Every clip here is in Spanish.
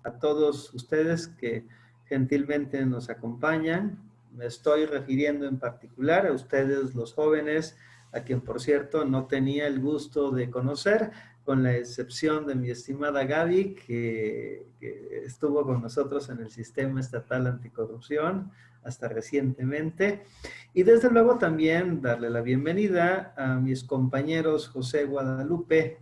a todos ustedes que gentilmente nos acompañan. Me estoy refiriendo en particular a ustedes, los jóvenes, a quien, por cierto, no tenía el gusto de conocer, con la excepción de mi estimada Gaby, que estuvo con nosotros en el Sistema Estatal Anticorrupción hasta recientemente. Y desde luego también darle la bienvenida a mis compañeros José Guadalupe,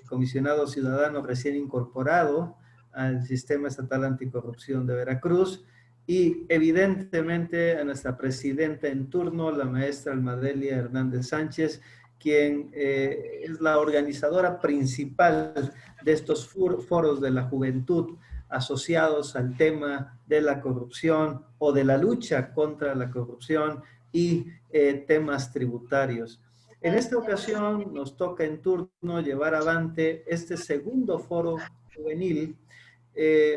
comisionado ciudadano recién incorporado al Sistema Estatal Anticorrupción de Veracruz, y evidentemente a nuestra presidenta en turno, la maestra Almadelia Hernández Sánchez, quien es la organizadora principal de estos foros de la juventud asociados al tema de la corrupción o de la lucha contra la corrupción y temas tributarios. En esta ocasión nos toca en turno llevar adelante este segundo foro juvenil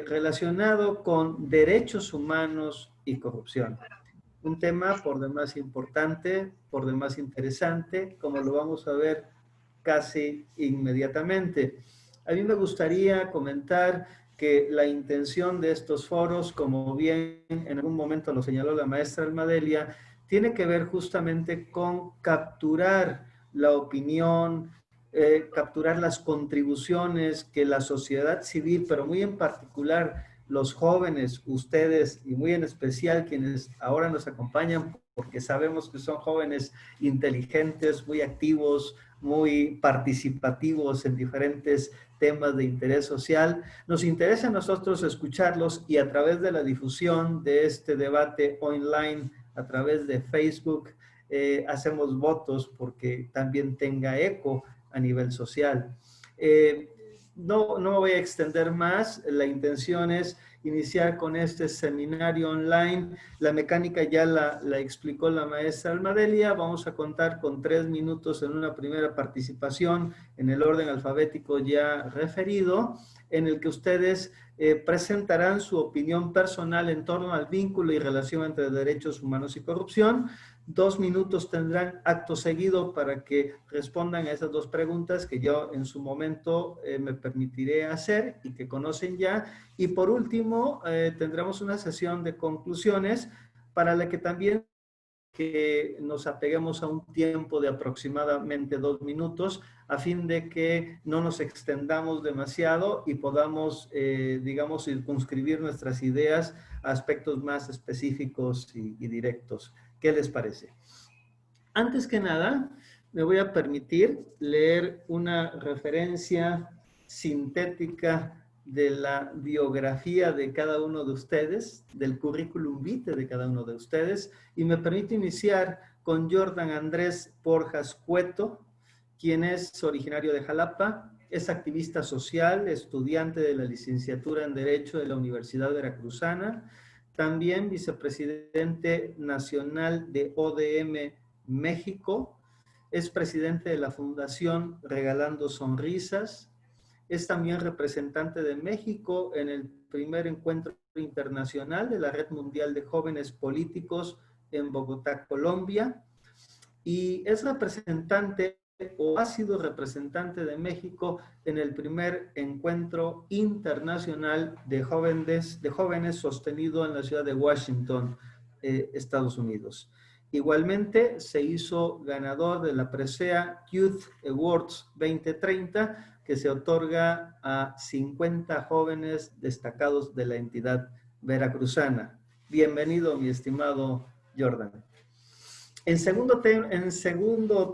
relacionado con derechos humanos y corrupción. Un tema por demás importante, por demás interesante, como lo vamos a ver casi inmediatamente. A mí me gustaría comentar que la intención de estos foros, como bien en algún momento lo señaló la maestra Almadelia, tiene que ver justamente con capturar la opinión, capturar las contribuciones que la sociedad civil, pero muy en particular los jóvenes, ustedes y muy en especial quienes ahora nos acompañan, porque sabemos que son jóvenes inteligentes, muy activos, muy participativos en diferentes temas de interés social. Nos interesa a nosotros escucharlos y a través de la difusión de este debate online, a través de Facebook, hacemos votos porque también tenga eco a nivel social. No me voy a extender más. La intención es iniciar con este seminario online. La mecánica ya la explicó la maestra Almadelia. Vamos a contar con 3 minutos en una primera participación en el orden alfabético ya referido, en el que ustedes presentarán su opinión personal en torno al vínculo y relación entre derechos humanos y corrupción. 2 minutos tendrán acto seguido para que respondan a esas 2 preguntas que yo en su momento me permitiré hacer y que conocen ya. Y por último, tendremos una sesión de conclusiones para la que también que nos apeguemos a un tiempo de aproximadamente 2 minutos a fin de que no nos extendamos demasiado y podamos, digamos, circunscribir nuestras ideas a aspectos más específicos y directos. ¿Qué les parece? Antes que nada, me voy a permitir leer una referencia sintética de la biografía de cada uno de ustedes, del currículum vitae de cada uno de ustedes, y me permito iniciar con Jordan Andrés Porjas Cueto, quien es originario de Jalapa, es activista social, estudiante de la licenciatura en Derecho de la Universidad Veracruzana, también vicepresidente nacional de ODM México, es presidente de la Fundación Regalando Sonrisas, es también representante de México en el primer encuentro internacional de la Red Mundial de Jóvenes Políticos en Bogotá, Colombia, y es representante o ha sido representante de México en el primer encuentro internacional de jóvenes sostenido en la ciudad de Washington, Estados Unidos. Igualmente se hizo ganador de la Presea Youth Awards 2030, que se otorga a 50 jóvenes destacados de la entidad veracruzana. Bienvenido, mi estimado Jordan. En segundo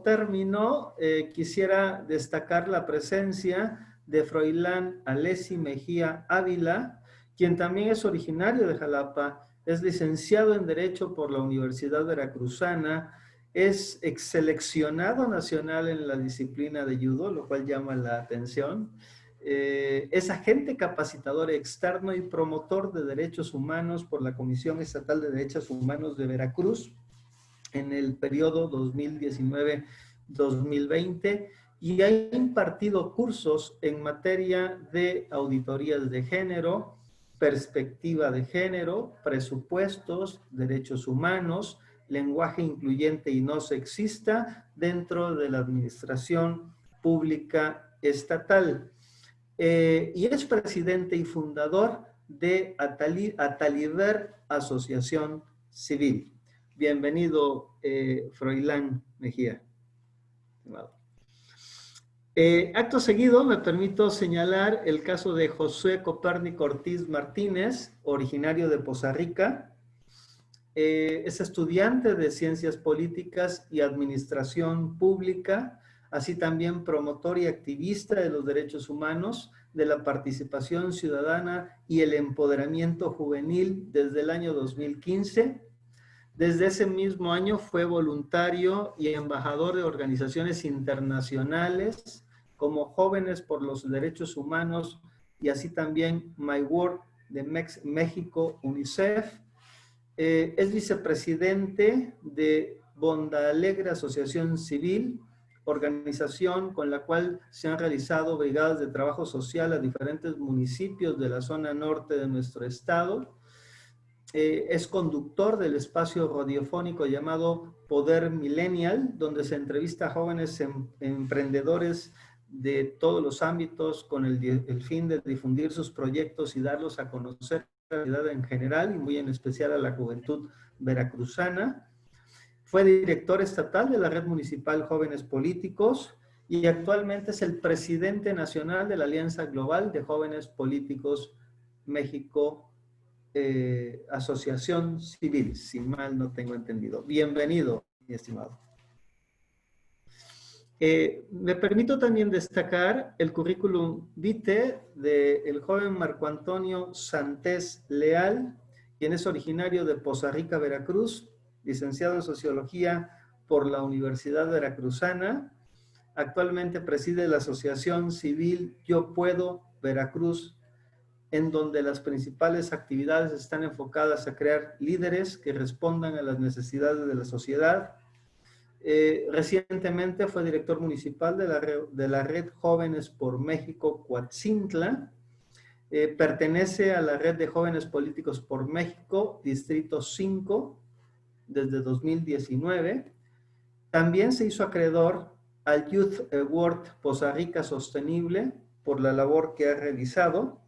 término, quisiera destacar la presencia de Froilán Alessi Mejía Ávila, quien también es originario de Jalapa, es licenciado en Derecho por la Universidad Veracruzana, es exseleccionado nacional en la disciplina de judo, lo cual llama la atención. Es agente capacitador externo y promotor de derechos humanos por la Comisión Estatal de Derechos Humanos de Veracruz en el periodo 2019-2020 y ha impartido cursos en materia de auditorías de género, perspectiva de género, presupuestos, derechos humanos, lenguaje incluyente y no sexista dentro de la administración pública estatal. y es presidente y fundador de Ataliver Asociación Civil. Bienvenido, Froilán Mejía. Acto seguido, me permito señalar el caso de José Copérnico Ortiz Martínez, originario de Poza Rica. Es estudiante de Ciencias Políticas y Administración Pública, así también promotor y activista de los derechos humanos, de la participación ciudadana y el empoderamiento juvenil desde el año 2015. Desde ese mismo año fue voluntario y embajador de organizaciones internacionales como Jóvenes por los Derechos Humanos y así también My World de México, UNICEF. Es vicepresidente de Bonda Alegre Asociación Civil, organización con la cual se han realizado brigadas de trabajo social a diferentes municipios de la zona norte de nuestro estado. Es conductor del espacio radiofónico llamado Poder Millennial, donde se entrevista a jóvenes emprendedores de todos los ámbitos con el fin de difundir sus proyectos y darlos a conocer a la sociedad en general y muy en especial a la juventud veracruzana. Fue director estatal de la Red Municipal Jóvenes Políticos y actualmente es el presidente nacional de la Alianza Global de Jóvenes Políticos México, Asociación Civil, si mal no tengo entendido. Bienvenido, mi estimado. Me permito también destacar el currículum vitae del joven Marco Antonio Santés Leal, quien es originario de Poza Rica, Veracruz, licenciado en Sociología por la Universidad Veracruzana. Actualmente preside la Asociación Civil Yo Puedo Veracruz, en donde las principales actividades están enfocadas a crear líderes que respondan a las necesidades de la sociedad. Recientemente fue director municipal de la Red Jóvenes por México, Coatzintla. Pertenece a la Red de Jóvenes Políticos por México, Distrito 5, desde 2019. También se hizo acreedor al Youth Award Poza Rica Sostenible por la labor que ha realizado.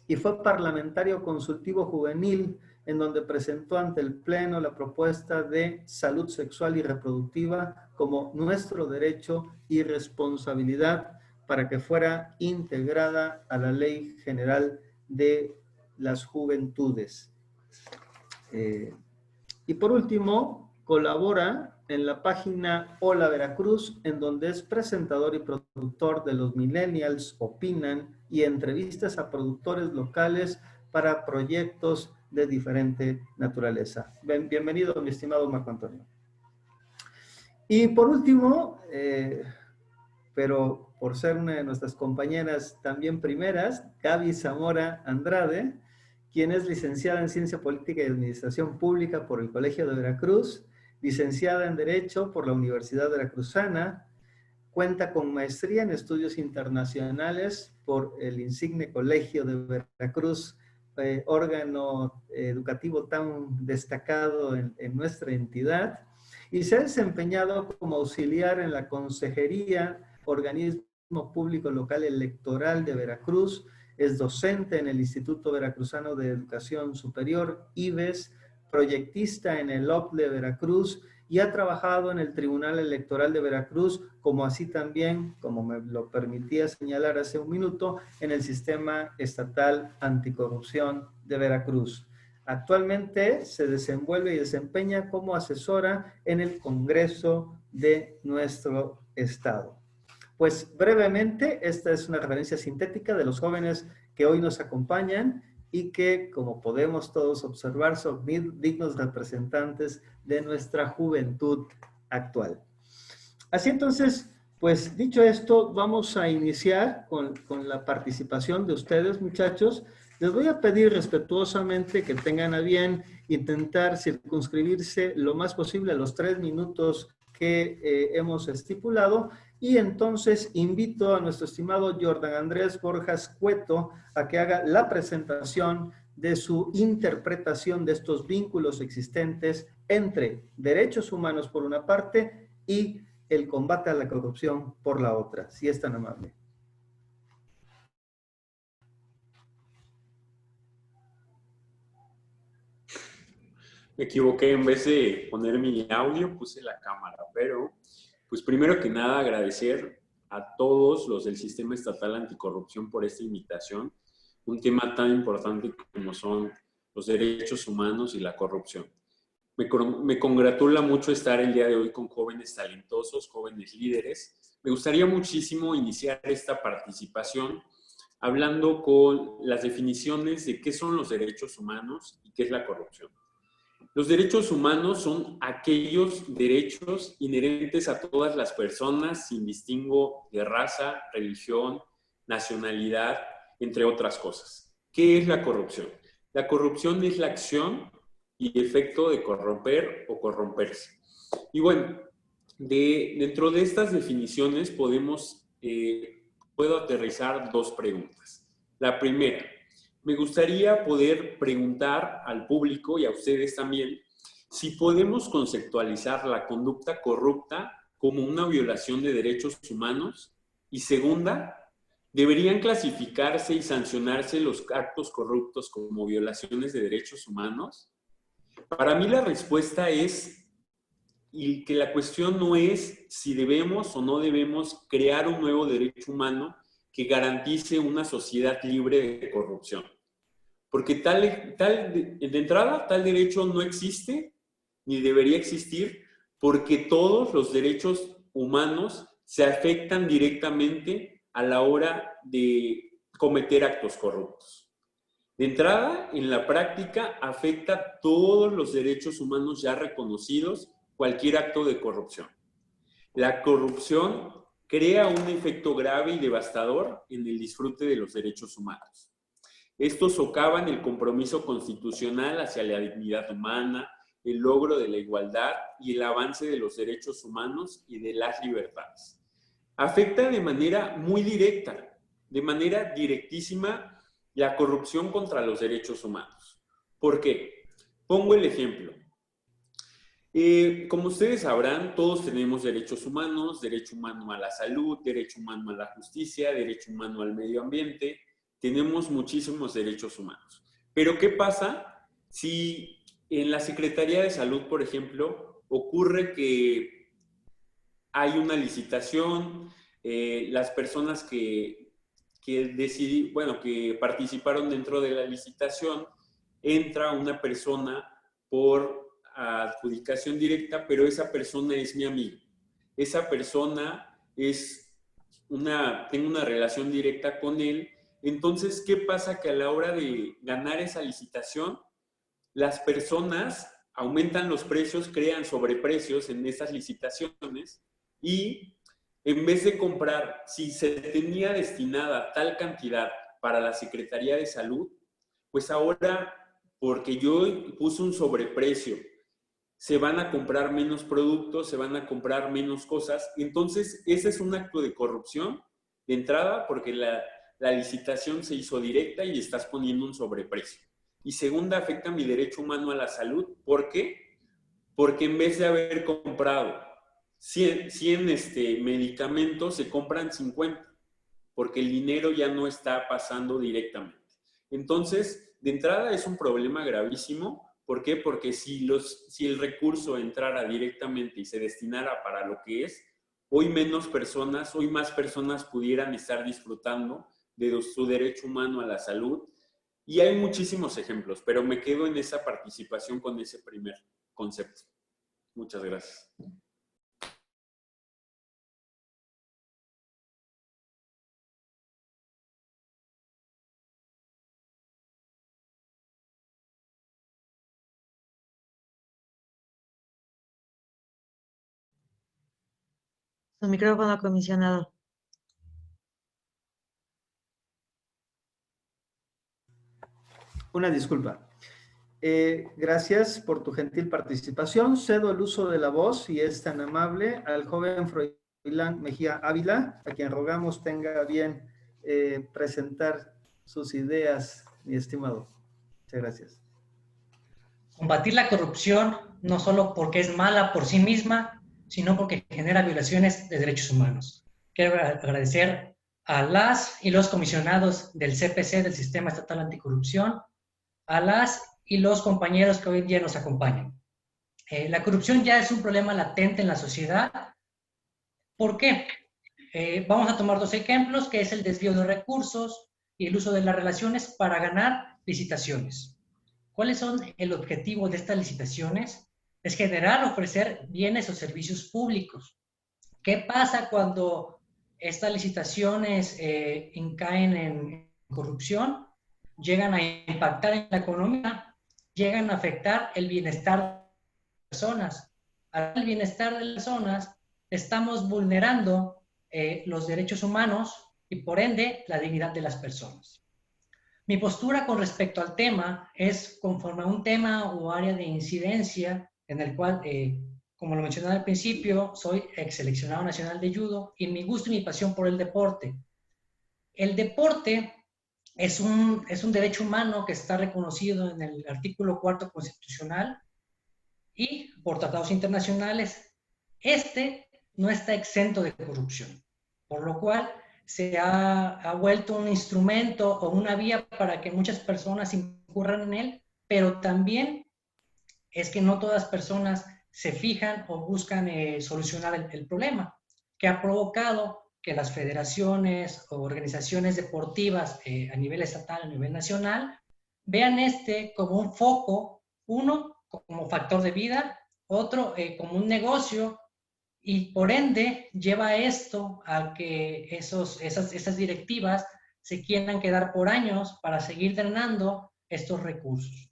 Y fue parlamentario consultivo juvenil, en donde presentó ante el Pleno la propuesta de salud sexual y reproductiva como nuestro derecho y responsabilidad para que fuera integrada a la Ley General de las Juventudes. Y por último, colabora en la página Hola Veracruz, en donde es presentador y productor de Los Millennials Opinan y entrevistas a productores locales para proyectos de diferente naturaleza. Bienvenido, mi estimado Marco Antonio. Y por último, pero por ser una de nuestras compañeras también primeras, Gaby Zamora Andrade, quien es licenciada en Ciencia Política y Administración Pública por el Colegio de Veracruz, licenciada en Derecho por la Universidad Veracruzana, cuenta con maestría en Estudios Internacionales por el insigne Colegio de Veracruz, órgano educativo tan destacado en nuestra entidad, y se ha desempeñado como auxiliar en la Consejería, Organismo Público Local Electoral de Veracruz. Es docente en el Instituto Veracruzano de Educación Superior, IVES, proyectista en el OPLE Veracruz y ha trabajado en el Tribunal Electoral de Veracruz, como así también, como me lo permitía señalar hace un minuto, en el Sistema Estatal Anticorrupción de Veracruz. Actualmente se desenvuelve y desempeña como asesora en el Congreso de nuestro estado. Pues brevemente, esta es una referencia sintética de los jóvenes que hoy nos acompañan y que, como podemos todos observar, son dignos representantes de nuestra juventud actual. Así entonces, pues dicho esto, vamos a iniciar con la participación de ustedes, muchachos. Les voy a pedir respetuosamente que tengan a bien intentar circunscribirse lo más posible a los 3 minutos que hemos estipulado. Y entonces invito a nuestro estimado Jordan Andrés Borjas Cueto a que haga la presentación de su interpretación de estos vínculos existentes entre derechos humanos por una parte y el combate a la corrupción por la otra, si es tan amable. Me equivoqué, en vez de poner mi audio, puse la cámara. Pero, pues primero que nada, agradecer a todos los del Sistema Estatal Anticorrupción por esta invitación. Un tema tan importante como son los derechos humanos y la corrupción. Me congratula mucho estar el día de hoy con jóvenes talentosos, jóvenes líderes. Me gustaría muchísimo iniciar esta participación hablando con las definiciones de qué son los derechos humanos y qué es la corrupción. Los derechos humanos son aquellos derechos inherentes a todas las personas sin distingo de raza, religión, nacionalidad, entre otras cosas. ¿Qué es la corrupción? La corrupción es la acción y efecto de corromper o corromperse. Y bueno, dentro de estas definiciones puedo aterrizar dos preguntas. La primera, me gustaría poder preguntar al público y a ustedes también si podemos conceptualizar la conducta corrupta como una violación de derechos humanos. Y segunda, ¿deberían clasificarse y sancionarse los actos corruptos como violaciones de derechos humanos? Para mí la respuesta es y que la cuestión no es si debemos o no debemos crear un nuevo derecho humano que garantice una sociedad libre de corrupción. Porque de entrada, tal derecho no existe ni debería existir porque todos los derechos humanos se afectan directamente a la hora de cometer actos corruptos. De entrada, en la práctica, afecta todos los derechos humanos ya reconocidos cualquier acto de corrupción. La corrupción crea un efecto grave y devastador en el disfrute de los derechos humanos. Estos socavan el compromiso constitucional hacia la dignidad humana, el logro de la igualdad y el avance de los derechos humanos y de las libertades. Afecta de manera muy directa, de manera directísima, la corrupción contra los derechos humanos. ¿Por qué? Pongo el ejemplo. Como ustedes sabrán, todos tenemos derechos humanos, derecho humano a la salud, derecho humano a la justicia, derecho humano al medio ambiente. Tenemos muchísimos derechos humanos. Pero ¿qué pasa si en la Secretaría de Salud, por ejemplo, ocurre que hay una licitación, las personas que participaron dentro de la licitación, entra una persona por adjudicación directa, pero esa persona es mi amigo. Esa persona tengo una relación directa con él. Entonces, ¿qué pasa? Que a la hora de ganar esa licitación, las personas aumentan los precios, crean sobreprecios en esas licitaciones y en vez de comprar, si se tenía destinada tal cantidad para la Secretaría de Salud, pues ahora, porque yo puse un sobreprecio, se van a comprar menos productos, se van a comprar menos cosas. Entonces, ese es un acto de corrupción de entrada porque la licitación se hizo directa y estás poniendo un sobreprecio. Y segunda, afecta mi derecho humano a la salud. ¿Por qué? Porque en vez de haber comprado 100 medicamentos, se compran 50, porque el dinero ya no está pasando directamente. Entonces, de entrada es un problema gravísimo. ¿Por qué? Porque si el recurso entrara directamente y se destinara para lo que es, hoy más personas pudieran estar disfrutando de su derecho humano a la salud. Y hay muchísimos ejemplos, pero me quedo en esa participación con ese primer concepto. Muchas gracias. Su micrófono, comisionado. Una disculpa. Gracias por tu gentil participación. Cedo el uso de la voz, y es tan amable, al joven Froilán Mejía Ávila, a quien rogamos tenga bien presentar sus ideas, mi estimado. Muchas gracias. Combatir la corrupción no solo porque es mala por sí misma, sino porque genera violaciones de derechos humanos. Quiero agradecer a las y los comisionados del CPC, del Sistema Estatal Anticorrupción, a las y los compañeros que hoy en día nos acompañan. La corrupción ya es un problema latente en la sociedad. ¿Por qué? Vamos a tomar dos ejemplos, que es el desvío de recursos y el uso de las relaciones para ganar licitaciones. ¿Cuáles son el objetivo de estas licitaciones? Es generar, ofrecer bienes o servicios públicos. ¿Qué pasa cuando estas licitaciones caen en corrupción? Llegan a impactar en la economía, llegan a afectar el bienestar de las personas. Al bienestar de las personas, estamos vulnerando los derechos humanos y por ende la dignidad de las personas. Mi postura con respecto al tema es conforme a un tema o área de incidencia en el cual, como lo mencioné al principio, soy ex seleccionado nacional de judo y mi gusto y mi pasión por el deporte. El deporte es un derecho humano que está reconocido en el artículo 4 constitucional y por tratados internacionales. Este no está exento de corrupción, por lo cual se ha vuelto un instrumento o una vía para que muchas personas incurran en él, pero también es que no todas las personas se fijan o buscan solucionar el problema, que ha provocado que las federaciones o organizaciones deportivas a nivel estatal, a nivel nacional, vean este como un foco, uno como factor de vida, otro como un negocio, y por ende lleva esto a que esas directivas se quieran quedar por años para seguir drenando estos recursos.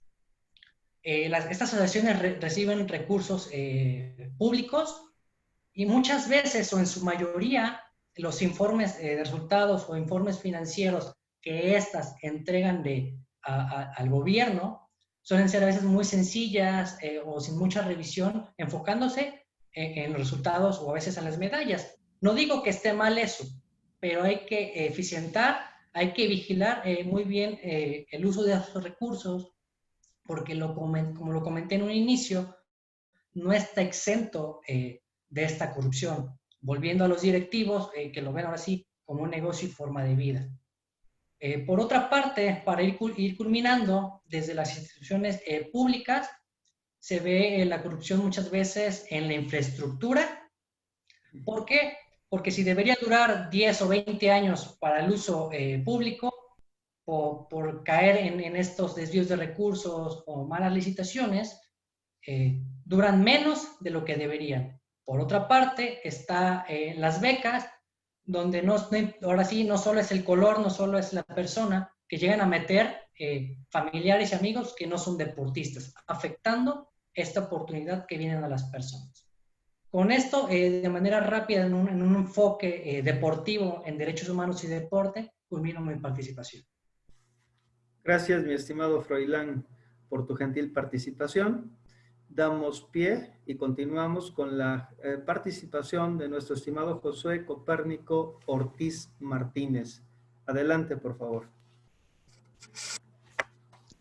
Estas asociaciones reciben recursos públicos y muchas veces o en su mayoría los informes de resultados o informes financieros que éstas entregan al gobierno suelen ser a veces muy sencillas o sin mucha revisión, enfocándose en los resultados o a veces en las medallas. No digo que esté mal eso, pero hay que eficientar, hay que vigilar muy bien el uso de esos recursos, porque como lo comenté en un inicio, no está exento de esta corrupción. Volviendo a los directivos, que lo ven ahora sí como un negocio y forma de vida. Por otra parte, para ir culminando, desde las instituciones públicas, se ve la corrupción muchas veces en la infraestructura. ¿Por qué? Porque si debería durar 10 o 20 años para el uso público, por caer en estos desvíos de recursos o malas licitaciones, duran menos de lo que deberían. Por otra parte, está las becas, donde ahora sí no solo es el color, no solo es la persona, que llegan a meter familiares y amigos que no son deportistas, afectando esta oportunidad que vienen a las personas. Con esto, de manera rápida, en un enfoque deportivo en derechos humanos y deporte, culmino mi participación. Gracias, mi estimado Froilán, por tu gentil participación. Damos pie y continuamos con la participación de nuestro estimado Josué Copérnico Ortiz Martínez. Adelante, por favor.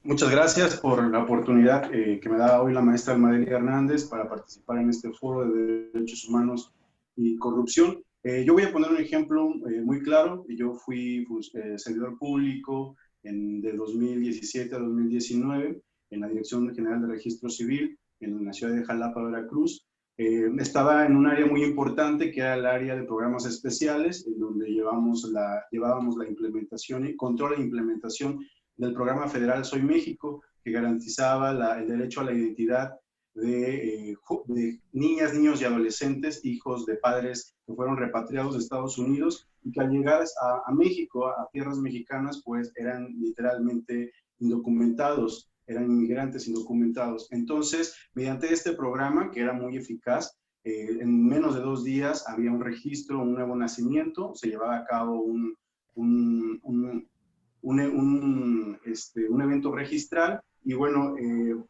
Muchas gracias por la oportunidad que me da hoy la maestra Almadelia Hernández para participar en este foro de derechos humanos y corrupción. Yo voy a poner un ejemplo muy claro. Yo fui servidor público de 2017 a 2019 en la Dirección General de Registro Civil en la ciudad de Jalapa, Veracruz. Estaba en un área muy importante que era el área de programas especiales, en donde llevábamos la implementación y control e implementación del programa federal Soy México, que garantizaba el derecho a la identidad de niñas, niños y adolescentes, hijos de padres que fueron repatriados de Estados Unidos y que al llegar a México, a tierras mexicanas, pues eran literalmente indocumentados, eran inmigrantes indocumentados. Entonces, mediante este programa, que era muy eficaz, en menos de 2 días había un registro, un nuevo nacimiento, se llevaba a cabo un evento registral y bueno,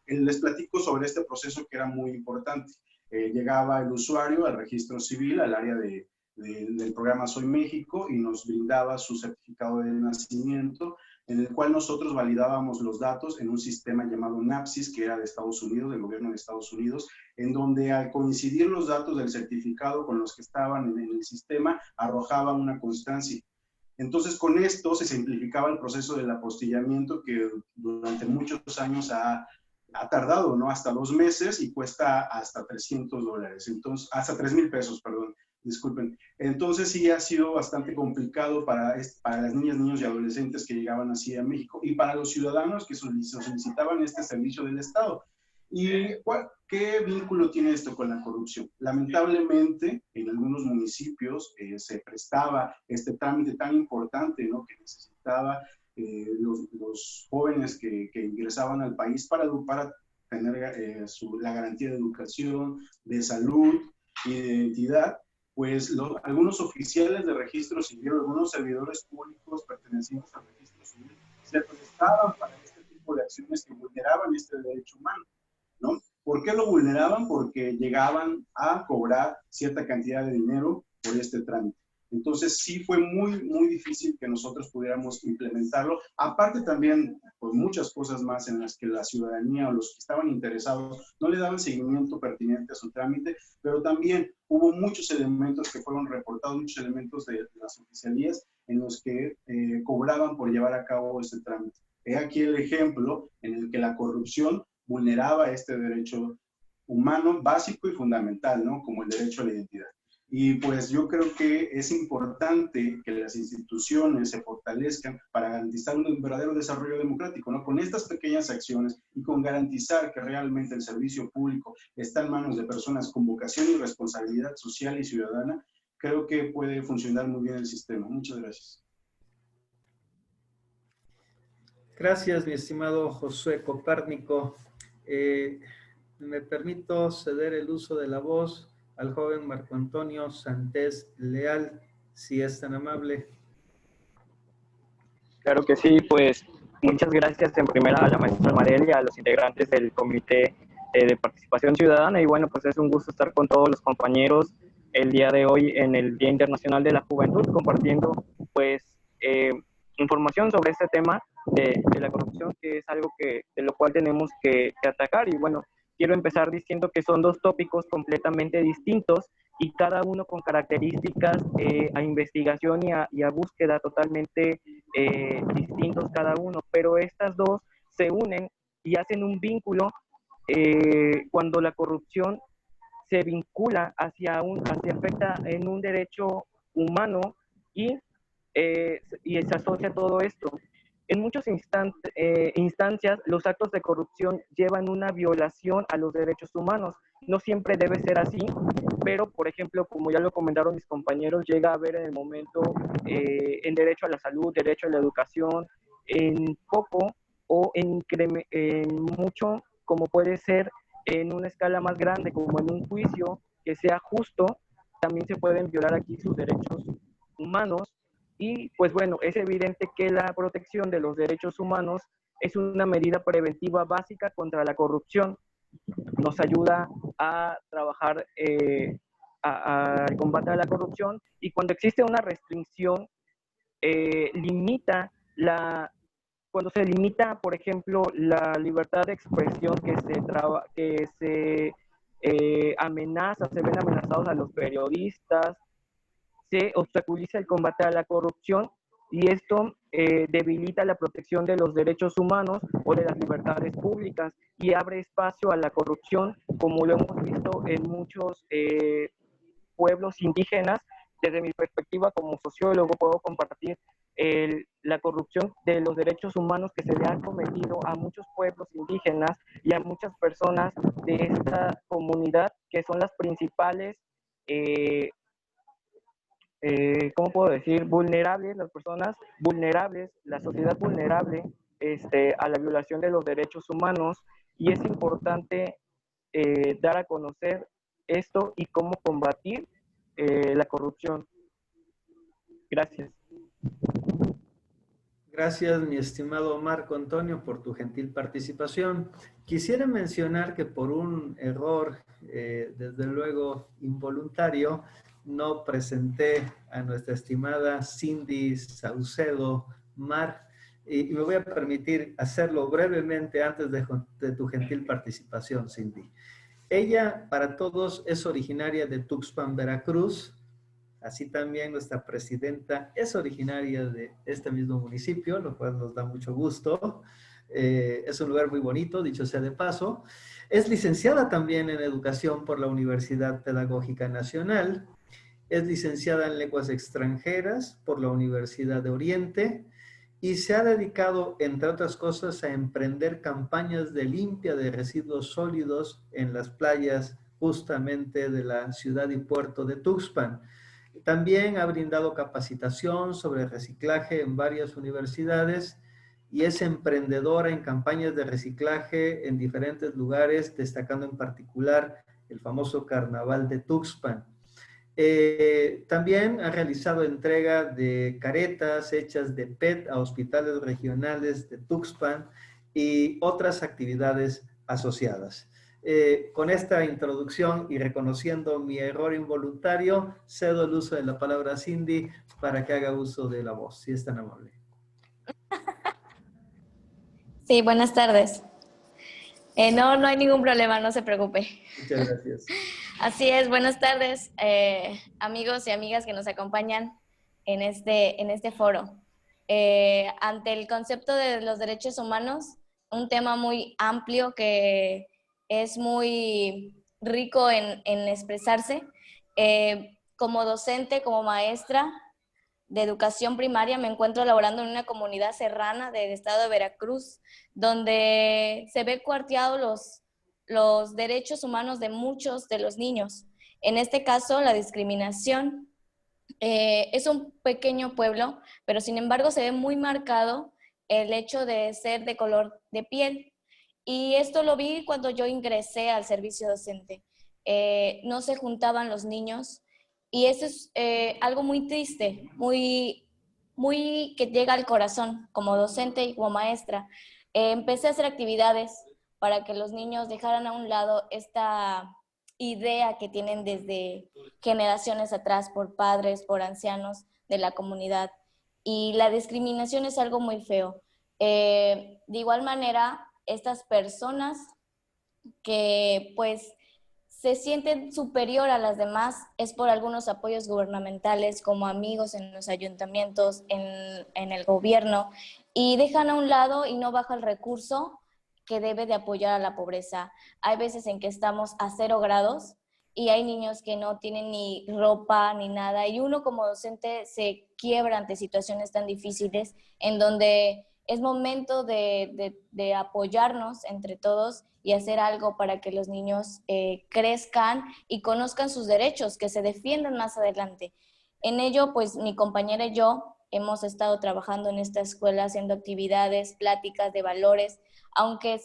les platico sobre este proceso que era muy importante. Llegaba el usuario al registro civil, al área del programa Soy México y nos brindaba su certificado de nacimiento, en el cual nosotros validábamos los datos en un sistema llamado NAPSIS, que era de Estados Unidos, del gobierno de Estados Unidos, en donde al coincidir los datos del certificado con los que estaban en el sistema, arrojaba una constancia. Entonces, con esto se simplificaba el proceso del apostillamiento que durante muchos años ha tardado, ¿no? Hasta 2 meses y cuesta hasta $300. Entonces, hasta 3,000 pesos, perdón. Disculpen. Entonces sí ha sido bastante complicado para las niñas, niños y adolescentes que llegaban así a México y para los ciudadanos que solicitaban este servicio del Estado. ¿Y qué vínculo tiene esto con la corrupción? Lamentablemente, en algunos municipios se prestaba este trámite tan importante, ¿no? Que necesitaba los jóvenes que ingresaban al país para tener la garantía de educación, de salud y de identidad. Pues algunos oficiales de registro civil, algunos servidores públicos pertenecientes al registro civil, se prestaban para este tipo de acciones que vulneraban este derecho humano, ¿no? ¿Por qué lo vulneraban? Porque llegaban a cobrar cierta cantidad de dinero por este trámite. Entonces sí fue muy, muy difícil que nosotros pudiéramos implementarlo. Aparte también, pues muchas cosas más en las que la ciudadanía o los que estaban interesados no le daban seguimiento pertinente a su trámite, pero también hubo muchos elementos que fueron reportados, muchos elementos de las oficialías en los que cobraban por llevar a cabo este trámite. He aquí el ejemplo en el que la corrupción vulneraba este derecho humano básico y fundamental, ¿no? Como el derecho a la identidad. Y pues yo creo que es importante que las instituciones se fortalezcan para garantizar un verdadero desarrollo democrático, ¿no? Con estas pequeñas acciones y con garantizar que realmente el servicio público está en manos de personas con vocación y responsabilidad social y ciudadana, creo que puede funcionar muy bien el sistema. Muchas gracias. Gracias, mi estimado Josué Copérnico. Me permito ceder el uso de la voz al joven Marco Antonio Santés Leal, si es tan amable. Claro que sí, pues muchas gracias en primera a la maestra Almadel y a los integrantes del Comité de Participación Ciudadana. Y bueno, pues es un gusto estar con todos los compañeros el día de hoy en el Día Internacional de la Juventud, compartiendo pues información sobre este tema de la corrupción, que es algo de lo cual tenemos que atacar. Y bueno, quiero empezar diciendo que son dos tópicos completamente distintos y cada uno con características a investigación y a búsqueda totalmente distintos cada uno, pero estas dos se unen y hacen un vínculo cuando la corrupción se vincula hacia afecta en un derecho humano y se asocia a todo esto. En muchas instancias, los actos de corrupción llevan una violación a los derechos humanos. No siempre debe ser así, pero, por ejemplo, como ya lo comentaron mis compañeros, llega a haber en el momento en derecho a la salud, derecho a la educación, en poco o en mucho, como puede ser en una escala más grande, como en un juicio que sea justo, también se pueden violar aquí sus derechos humanos. Y pues bueno, es evidente que la protección de los derechos humanos es una medida preventiva básica contra la corrupción. Nos ayuda a trabajar al combate a la corrupción, y cuando existe una restricción, cuando se limita, por ejemplo, la libertad de expresión, que se amenaza, se ven amenazados a los periodistas, se obstaculiza el combate a la corrupción, y esto debilita la protección de los derechos humanos o de las libertades públicas y abre espacio a la corrupción, como lo hemos visto en muchos pueblos indígenas. Desde mi perspectiva como sociólogo puedo compartir la corrupción de los derechos humanos que se le ha cometido a muchos pueblos indígenas y a muchas personas de esta comunidad, que son las principales ¿cómo puedo decir? Vulnerables, las personas vulnerables, la sociedad vulnerable a la violación de los derechos humanos, y es importante dar a conocer esto y cómo combatir la corrupción. Gracias. Gracias, mi estimado Marco Antonio, por tu gentil participación. Quisiera mencionar que por un error, desde luego involuntario, no presenté a nuestra estimada Cindy Saucedo Mar, y me voy a permitir hacerlo brevemente antes de tu gentil participación, Cindy. Ella, para todos, es originaria de Tuxpan, Veracruz. Así también nuestra presidenta es originaria de este mismo municipio, lo cual nos da mucho gusto. Es un lugar muy bonito, dicho sea de paso. Es licenciada también en Educación por la Universidad Pedagógica Nacional. Es licenciada en Lenguas Extranjeras por la Universidad de Oriente y se ha dedicado, entre otras cosas, a emprender campañas de limpia de residuos sólidos en las playas justamente de la ciudad y puerto de Tuxpan. También ha brindado capacitación sobre reciclaje en varias universidades y es emprendedora en campañas de reciclaje en diferentes lugares, destacando en particular el famoso Carnaval de Tuxpan. También ha realizado entrega de caretas hechas de PET a hospitales regionales de Tuxpan y otras actividades asociadas. Con esta introducción y reconociendo mi error involuntario, cedo el uso de la palabra a Cindy para que haga uso de la voz, si es tan amable. Sí, buenas tardes. No hay ningún problema, no se preocupe. Muchas gracias. Así es, buenas tardes, amigos y amigas que nos acompañan en este foro. Ante el concepto de los derechos humanos, un tema muy amplio que es muy rico en expresarse. Como docente, como maestra de educación primaria, me encuentro laborando en una comunidad serrana del estado de Veracruz, donde se ve coartados los derechos humanos de muchos de los niños. En este caso, la discriminación. Es un pequeño pueblo, pero sin embargo se ve muy marcado el hecho de ser de color de piel. Y esto lo vi cuando yo ingresé al servicio docente. No se juntaban los niños y eso es algo muy triste, muy que llega al corazón como docente y como maestra. Empecé a hacer actividades para que los niños dejaran a un lado esta idea que tienen desde generaciones atrás por padres, por ancianos de la comunidad. Y la discriminación es algo muy feo. De igual manera, estas personas que pues se sienten superior a las demás es por algunos apoyos gubernamentales como amigos en los ayuntamientos, en el gobierno, y dejan a un lado y no baja el recurso que debe de apoyar a la pobreza. Hay veces en que estamos a 0 grados y hay niños que no tienen ni ropa ni nada, y uno como docente se quiebra ante situaciones tan difíciles en donde es momento de apoyarnos entre todos y hacer algo para que los niños crezcan y conozcan sus derechos, que se defiendan más adelante. En ello, pues mi compañera y yo hemos estado trabajando en esta escuela, haciendo actividades, pláticas de valores, aunque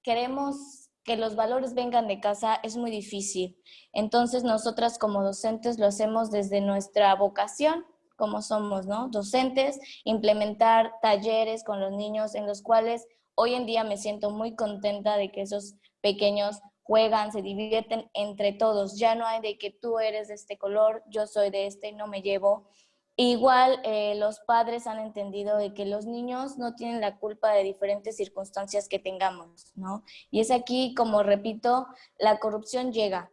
queremos que los valores vengan de casa, es muy difícil. Entonces nosotras como docentes lo hacemos desde nuestra vocación, como somos, ¿no? Docentes, implementar talleres con los niños en los cuales hoy en día me siento muy contenta de que esos pequeños juegan, se divierten entre todos. Ya no hay de que tú eres de este color, yo soy de este, no me llevo. Igual los padres han entendido de que los niños no tienen la culpa de diferentes circunstancias que tengamos, ¿no? Y es aquí, como repito, la corrupción llega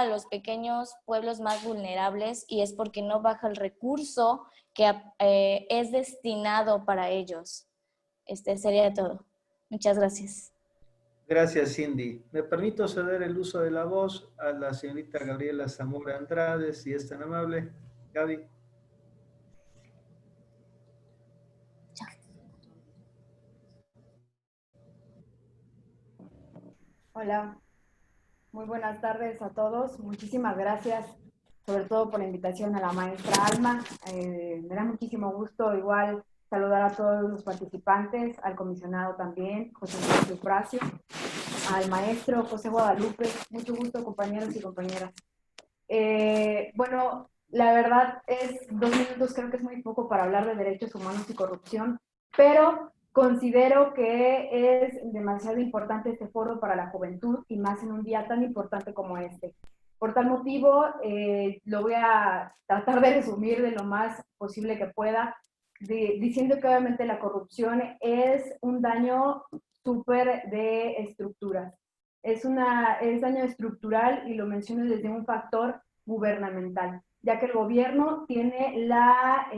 a los pequeños pueblos más vulnerables y es porque no baja el recurso que es destinado para ellos. Sería todo. Muchas gracias. Gracias, Cindy. Me permito ceder el uso de la voz a la señorita Gabriela Zamora Andrade, si es tan amable. Gaby. Hola, muy buenas tardes a todos. Muchísimas gracias, sobre todo por la invitación a la maestra Alma. Me da muchísimo gusto igual saludar a todos los participantes, al comisionado también, José Luis Eufrasio, al maestro José Guadalupe. Mucho gusto, compañeros y compañeras. Bueno, la verdad es 2 minutos, creo que es muy poco para hablar de derechos humanos y corrupción, pero considero que es demasiado importante este foro para la juventud y más en un día tan importante como este. Por tal motivo, lo voy a tratar de resumir de lo más posible que pueda, diciendo que obviamente la corrupción es un daño súper de estructuras. Es daño estructural y lo menciono desde un factor gubernamental. ya que el gobierno tiene la,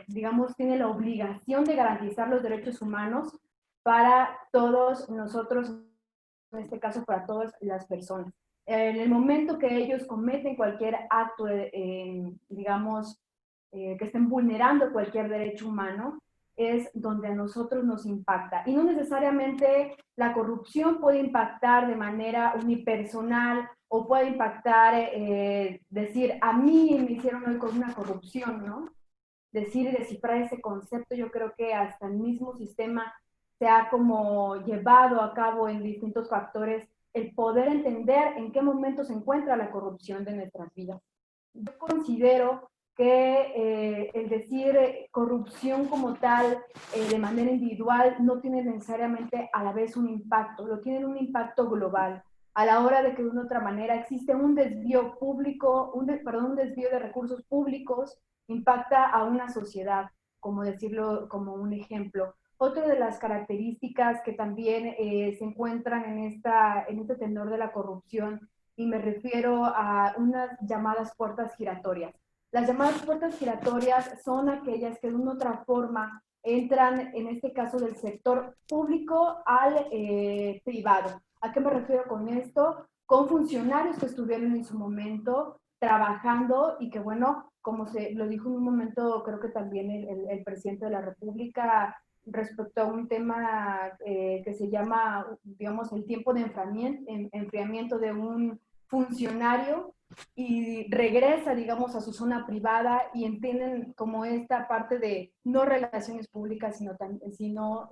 digamos, tiene la obligación de garantizar los derechos humanos para todos nosotros, en este caso para todas las personas. En el momento que ellos cometen cualquier acto, digamos, que estén vulnerando cualquier derecho humano, es donde a nosotros nos impacta. Y no necesariamente la corrupción puede impactar de manera unipersonal o puede impactar, decir, a mí me hicieron hoy con una corrupción, ¿no? Decir y descifrar ese concepto, yo creo que hasta el mismo sistema se ha como llevado a cabo en distintos factores el poder entender en qué momento se encuentra la corrupción de nuestras vidas. Yo considero que el decir corrupción como tal de manera individual no tiene necesariamente a la vez un impacto, lo tiene un impacto global. A la hora de que de una otra manera existe un desvío público, un desvío de recursos públicos, impacta a una sociedad, como decirlo como un ejemplo. Otra de las características que también se encuentran en este tenor de la corrupción, y me refiero a unas llamadas puertas giratorias. Las llamadas puertas giratorias son aquellas que de una u otra forma entran, en este caso, del sector público al privado. ¿A qué me refiero con esto? Con funcionarios que estuvieron en su momento trabajando y que, bueno, como se lo dijo en un momento, creo que también el presidente de la República, respecto a un tema que se llama, digamos, el tiempo de enfriamiento de un funcionario y regresa, digamos, a su zona privada y entienden como esta parte de no relaciones públicas, sino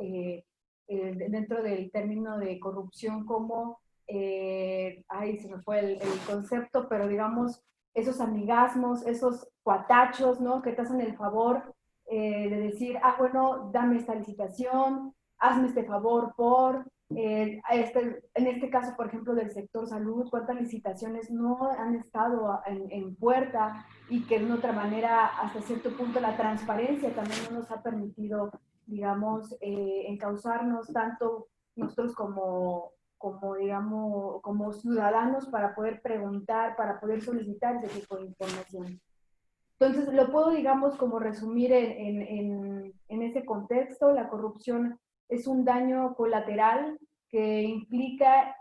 dentro del término de corrupción como, ay, se me fue el concepto, pero digamos, esos amigazmos, esos cuatachos, ¿no? Que te hacen el favor de decir, ah, bueno, dame esta licitación, hazme este favor por, en este caso, por ejemplo, del sector salud, cuántas licitaciones no han estado en puerta y que de una otra manera, hasta cierto punto, la transparencia también no nos ha permitido, digamos, encauzarnos tanto nosotros como digamos, como ciudadanos para poder preguntar, para poder solicitar ese tipo de información. Entonces, lo puedo, digamos, como resumir en ese contexto. La corrupción es un daño colateral que implica,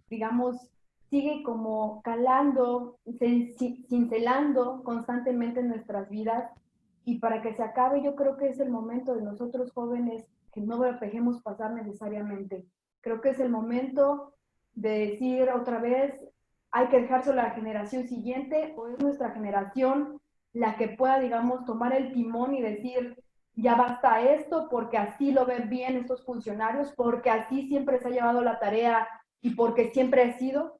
digamos, sigue como calando, cincelando constantemente en nuestras vidas. Y para que se acabe, yo creo que es el momento de nosotros jóvenes que no dejemos pasar necesariamente. Creo que es el momento de decir otra vez, hay que dejárselo a la generación siguiente, o es nuestra generación la que pueda, digamos, tomar el timón y decir, ya basta esto, porque así lo ven bien estos funcionarios, porque así siempre se ha llevado la tarea y porque siempre ha sido.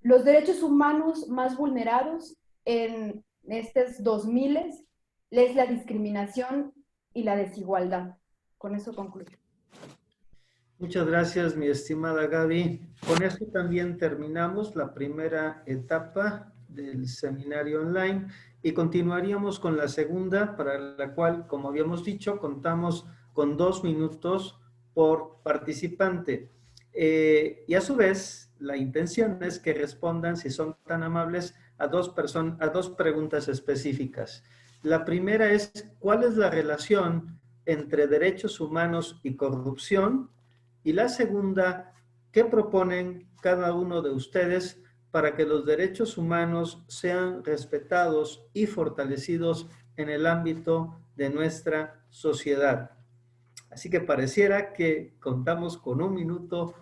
Los derechos humanos más vulnerados en estos 2000 es la discriminación y la desigualdad. Con eso concluyo. Muchas gracias, mi estimada Gaby. Con esto también terminamos la primera etapa del seminario online y continuaríamos con la segunda, para la cual, como habíamos dicho, contamos con 2 minutos por participante. Y a su vez, la intención es que respondan, si son tan amables, a dos preguntas específicas. La primera es, ¿cuál es la relación entre derechos humanos y corrupción? Y la segunda, ¿qué proponen cada uno de ustedes para que los derechos humanos sean respetados y fortalecidos en el ámbito de nuestra sociedad? Así que pareciera que contamos con 1 minuto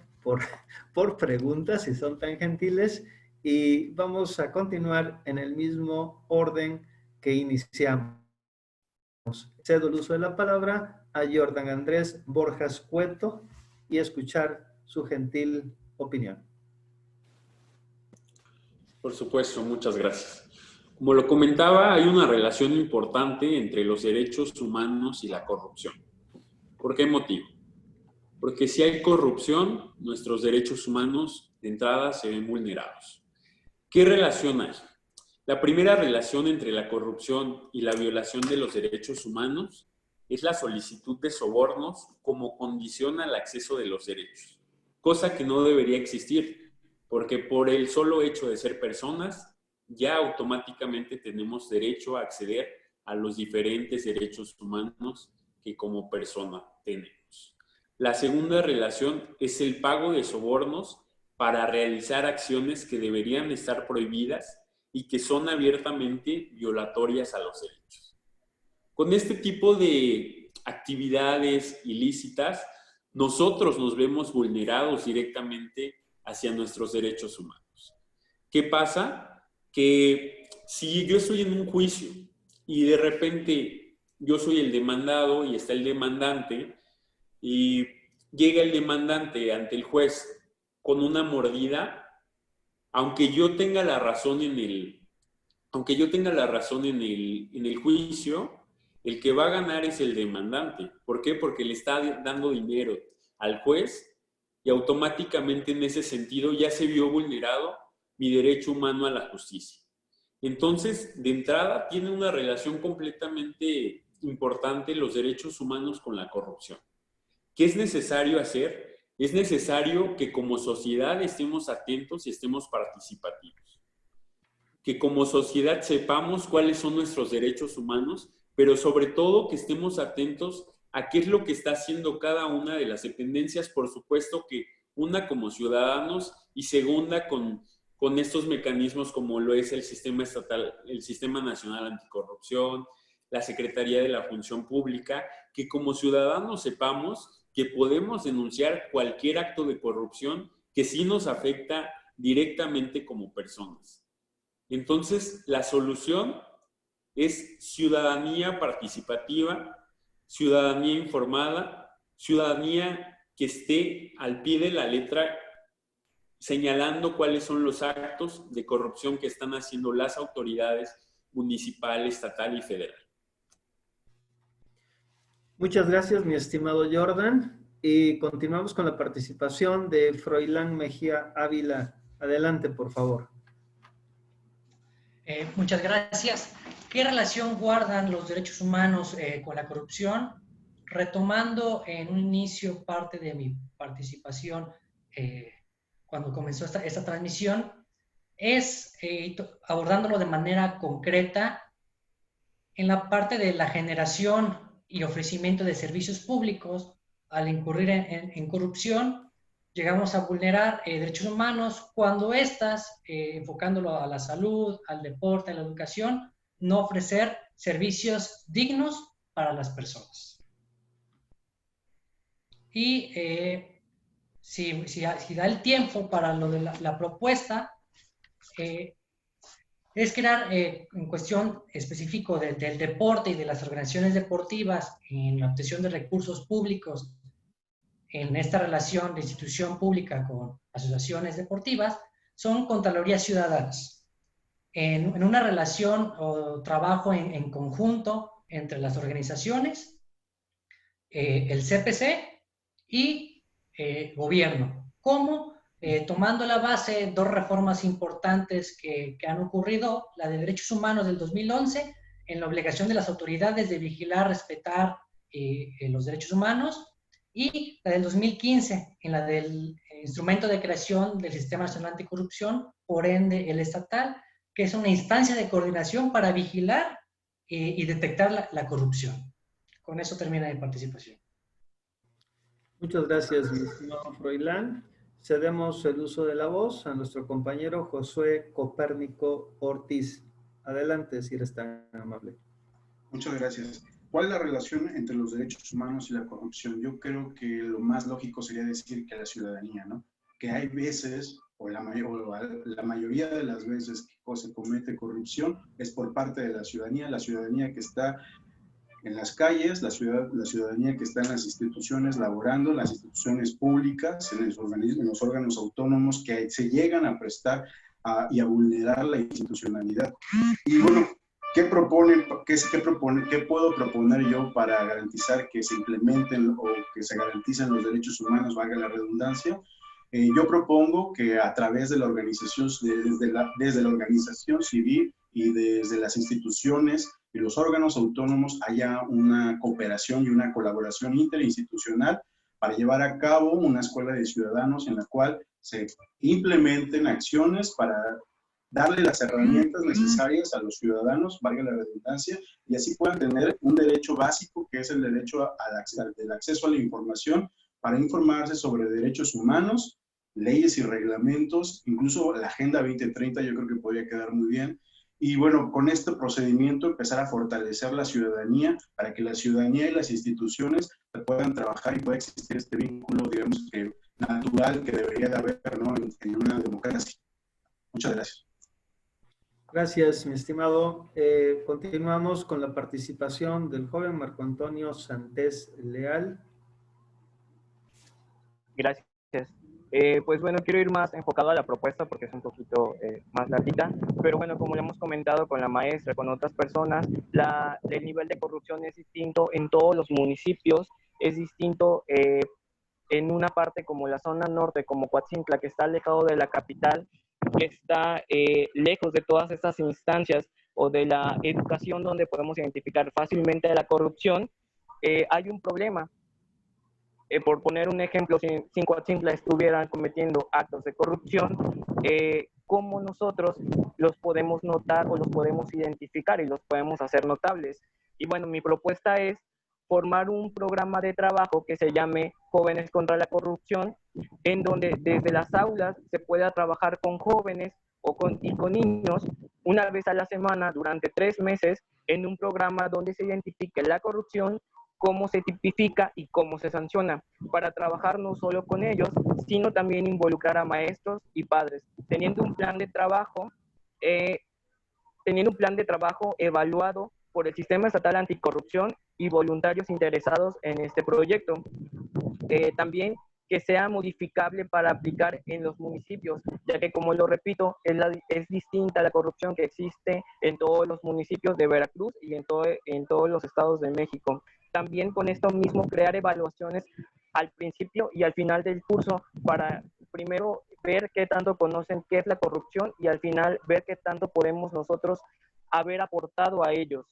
por pregunta, si son tan gentiles, y vamos a continuar en el mismo orden que iniciamos. Cedo el uso de la palabra a Jordan Andrés Borjas Cueto y escuchar su gentil opinión. Por supuesto, muchas gracias. Como lo comentaba, hay una relación importante entre los derechos humanos y la corrupción. ¿Por qué motivo? Porque si hay corrupción, nuestros derechos humanos de entrada se ven vulnerados. ¿Qué relación hay? La primera relación entre la corrupción y la violación de los derechos humanos es la solicitud de sobornos como condición al acceso de los derechos, cosa que no debería existir, porque por el solo hecho de ser personas ya automáticamente tenemos derecho a acceder a los diferentes derechos humanos que como persona tenemos. La segunda relación es el pago de sobornos para realizar acciones que deberían estar prohibidas y que son abiertamente violatorias a los derechos. Con este tipo de actividades ilícitas, nosotros nos vemos vulnerados directamente hacia nuestros derechos humanos. ¿Qué pasa? Que si yo estoy en un juicio y de repente yo soy el demandado y está el demandante y llega el demandante ante el juez con una mordida, aunque yo tenga la razón en el juicio, el que va a ganar es el demandante. ¿Por qué? Porque le está dando dinero al juez y automáticamente en ese sentido ya se vio vulnerado mi derecho humano a la justicia. Entonces, de entrada, tiene una relación completamente importante los derechos humanos con la corrupción. ¿Qué es necesario hacer? Es necesario que como sociedad estemos atentos y estemos participativos. Que como sociedad sepamos cuáles son nuestros derechos humanos, pero sobre todo que estemos atentos a qué es lo que está haciendo cada una de las dependencias, por supuesto que una como ciudadanos y segunda con estos mecanismos como lo es el sistema estatal, el Sistema Nacional Anticorrupción, la Secretaría de la Función Pública, que como ciudadanos sepamos que podemos denunciar cualquier acto de corrupción que sí nos afecta directamente como personas. Entonces, la solución es ciudadanía participativa, ciudadanía informada, ciudadanía que esté al pie de la letra señalando cuáles son los actos de corrupción que están haciendo las autoridades municipal, estatal y federal. Muchas gracias, mi estimado Jordan. Y continuamos con la participación de Froilán Mejía Ávila. Adelante, por favor. Muchas gracias. ¿Qué relación guardan los derechos humanos con la corrupción? Retomando en un inicio parte de mi participación cuando comenzó esta transmisión, es abordándolo de manera concreta en la parte de la generación y ofrecimiento de servicios públicos. Al incurrir en corrupción, llegamos a vulnerar derechos humanos cuando estas, enfocándolo a la salud, al deporte, a la educación, no ofrecer servicios dignos para las personas. Y si da el tiempo para lo de la propuesta, es crear en cuestión específico del deporte y de las organizaciones deportivas en la obtención de recursos públicos en esta relación de institución pública con asociaciones deportivas, son contralorías ciudadanas. En una relación o trabajo en conjunto entre las organizaciones, el CPC y gobierno. ¿Cómo? Tomando la base dos reformas importantes que han ocurrido, la de Derechos Humanos del 2011, en la obligación de las autoridades de vigilar, respetar los derechos humanos, y la del 2015, en la del instrumento de creación del Sistema Nacional Anticorrupción, por ende el estatal, que es una instancia de coordinación para vigilar y detectar la corrupción. Con eso termina mi participación. Muchas gracias, mi estimado Froilán. Cedemos el uso de la voz a nuestro compañero Josué Copérnico Ortiz. Adelante, si eres tan amable. Muchas gracias. ¿Cuál es la relación entre los derechos humanos y la corrupción? Yo creo que lo más lógico sería decir que la ciudadanía, ¿no? Que hay veces, o la mayoría de las veces que se comete corrupción es por parte de la ciudadanía que está en las calles, la ciudadanía que está en las instituciones laborando, las instituciones públicas, en los órganos autónomos que se llegan a prestar y a vulnerar la institucionalidad. Y bueno, ¿qué puedo proponer yo para garantizar que se implementen o que se garanticen los derechos humanos, valga la redundancia? Yo propongo que a través de la organización, desde la organización civil y desde las instituciones y los órganos autónomos haya una cooperación y una colaboración interinstitucional para llevar a cabo una escuela de ciudadanos en la cual se implementen acciones para darle las herramientas necesarias a los ciudadanos, valga la redundancia, y así puedan tener un derecho básico, que es el derecho del acceso a la información, para informarse sobre derechos humanos, leyes y reglamentos, incluso la Agenda 2030 yo creo que podría quedar muy bien. Y bueno, con este procedimiento empezar a fortalecer la ciudadanía para que la ciudadanía y las instituciones puedan trabajar y pueda existir este vínculo, digamos, que natural que debería de haber, ¿no?, en una democracia. Muchas gracias. Gracias, mi estimado. Continuamos con la participación del joven Marco Antonio Santés Leal. Gracias. Pues bueno, quiero ir más enfocado a la propuesta porque es un poquito más larguita, pero bueno, como lo hemos comentado con la maestra, con otras personas, el nivel de corrupción es distinto en todos los municipios, es distinto en una parte como la zona norte, como Coatzintla, que está alejado de la capital, que está lejos de todas estas instancias o de la educación donde podemos identificar fácilmente la corrupción, hay un problema. Por poner un ejemplo, si Coatzintla estuvieran cometiendo actos de corrupción, ¿cómo nosotros los podemos notar o los podemos identificar y los podemos hacer notables? Y bueno, mi propuesta es formar un programa de trabajo que se llame Jóvenes contra la Corrupción, en donde desde las aulas se pueda trabajar con jóvenes y con niños una vez a la semana durante 3 meses en un programa donde se identifique la corrupción, cómo se tipifica y cómo se sanciona, para trabajar no solo con ellos, sino también involucrar a maestros y padres, teniendo un plan de trabajo evaluado por el Sistema Estatal Anticorrupción y voluntarios interesados en este proyecto. También que sea modificable para aplicar en los municipios, ya que, como lo repito, es distinta la corrupción que existe en todos los municipios de Veracruz y en todos los estados de México. También con esto mismo crear evaluaciones al principio y al final del curso para primero ver qué tanto conocen qué es la corrupción y al final ver qué tanto podemos nosotros haber aportado a ellos.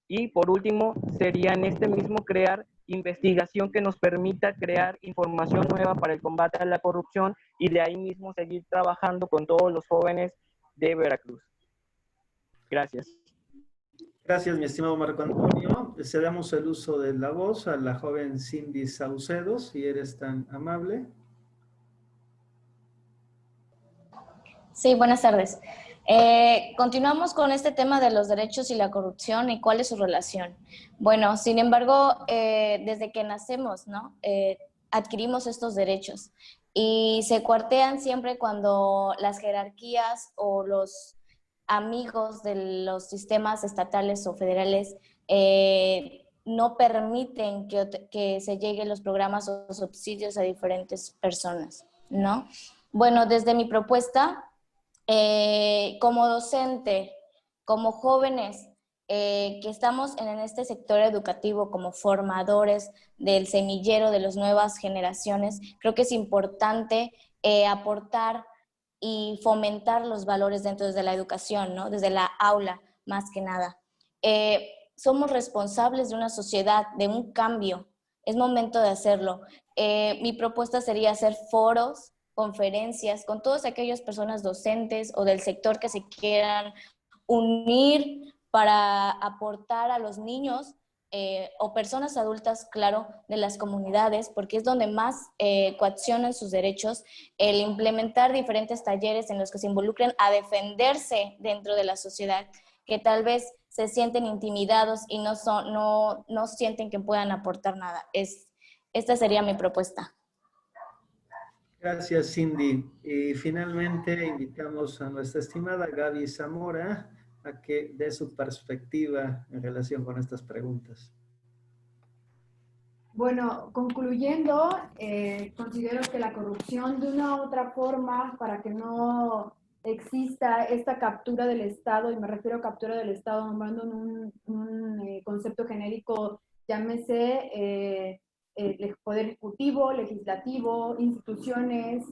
Y por último, sería en este mismo crear investigación que nos permita crear información nueva para el combate a la corrupción y de ahí mismo seguir trabajando con todos los jóvenes de Veracruz. Gracias. Gracias, mi estimado Marco Antonio. Cedamos el uso de la voz a la joven Cindy Saucedo, si eres tan amable. Sí, buenas tardes. Continuamos con este tema de los derechos y la corrupción y cuál es su relación. Bueno, sin embargo, desde que nacemos, ¿no? Adquirimos estos derechos y se cuartean siempre cuando las jerarquías o los amigos de los sistemas estatales o federales no permiten que se lleguen los programas o subsidios a diferentes personas, ¿no? Bueno, desde mi propuesta, como docente, como jóvenes que estamos en este sector educativo como formadores del semillero de las nuevas generaciones, creo que es importante aportar y fomentar los valores dentro de la educación, ¿no? Desde la aula, más que nada. Somos responsables de una sociedad, de un cambio. Es momento de hacerlo. Mi propuesta sería hacer foros, conferencias con todas aquellas personas docentes o del sector que se quieran unir para aportar a los niños o personas adultas, claro, de las comunidades, porque es donde más coaccionan sus derechos, el implementar diferentes talleres en los que se involucren a defenderse dentro de la sociedad, que tal vez se sienten intimidados y no sienten que puedan aportar nada. Esta sería mi propuesta. Gracias, Cindy. Y finalmente invitamos a nuestra estimada Gaby Zamora a que dé su perspectiva en relación con estas preguntas. Bueno, concluyendo, considero que la corrupción de una u otra forma, para que no exista esta captura del Estado, y me refiero a captura del Estado nombrando un concepto genérico, llámese el Poder Ejecutivo, Legislativo, instituciones,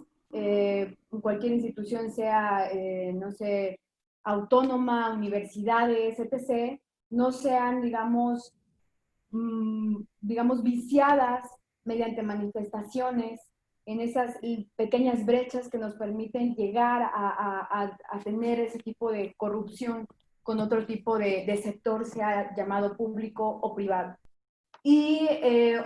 cualquier institución sea, no sé, autónoma, universidades, etc., no sean, digamos, viciadas mediante manifestaciones en esas pequeñas brechas que nos permiten llegar a tener ese tipo de corrupción con otro tipo de sector, sea llamado público o privado. Y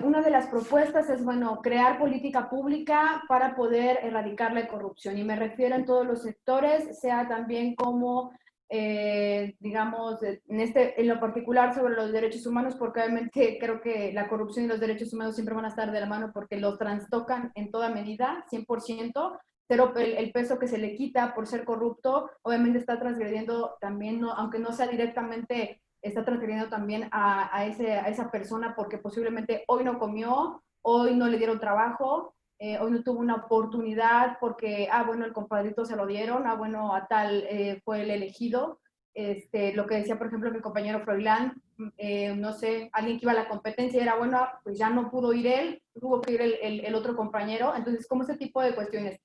una de las propuestas es, bueno, crear política pública para poder erradicar la corrupción. Y me refiero en todos los sectores, sea también como, digamos, en lo particular sobre los derechos humanos, porque obviamente creo que la corrupción y los derechos humanos siempre van a estar de la mano porque los trastocan en toda medida, 100%. Pero el peso que se le quita por ser corrupto, obviamente está transgrediendo también, no, aunque no sea directamente, está transfiriendo también a esa persona porque posiblemente hoy no comió, hoy no le dieron trabajo, hoy no tuvo una oportunidad porque, bueno, el compadrito se lo dieron, bueno, a tal fue el elegido. Lo que decía, por ejemplo, mi compañero Froilán, no sé, alguien que iba a la competencia era, bueno, pues ya no pudo ir él, tuvo que ir el otro compañero. Entonces, como ese tipo de cuestiones.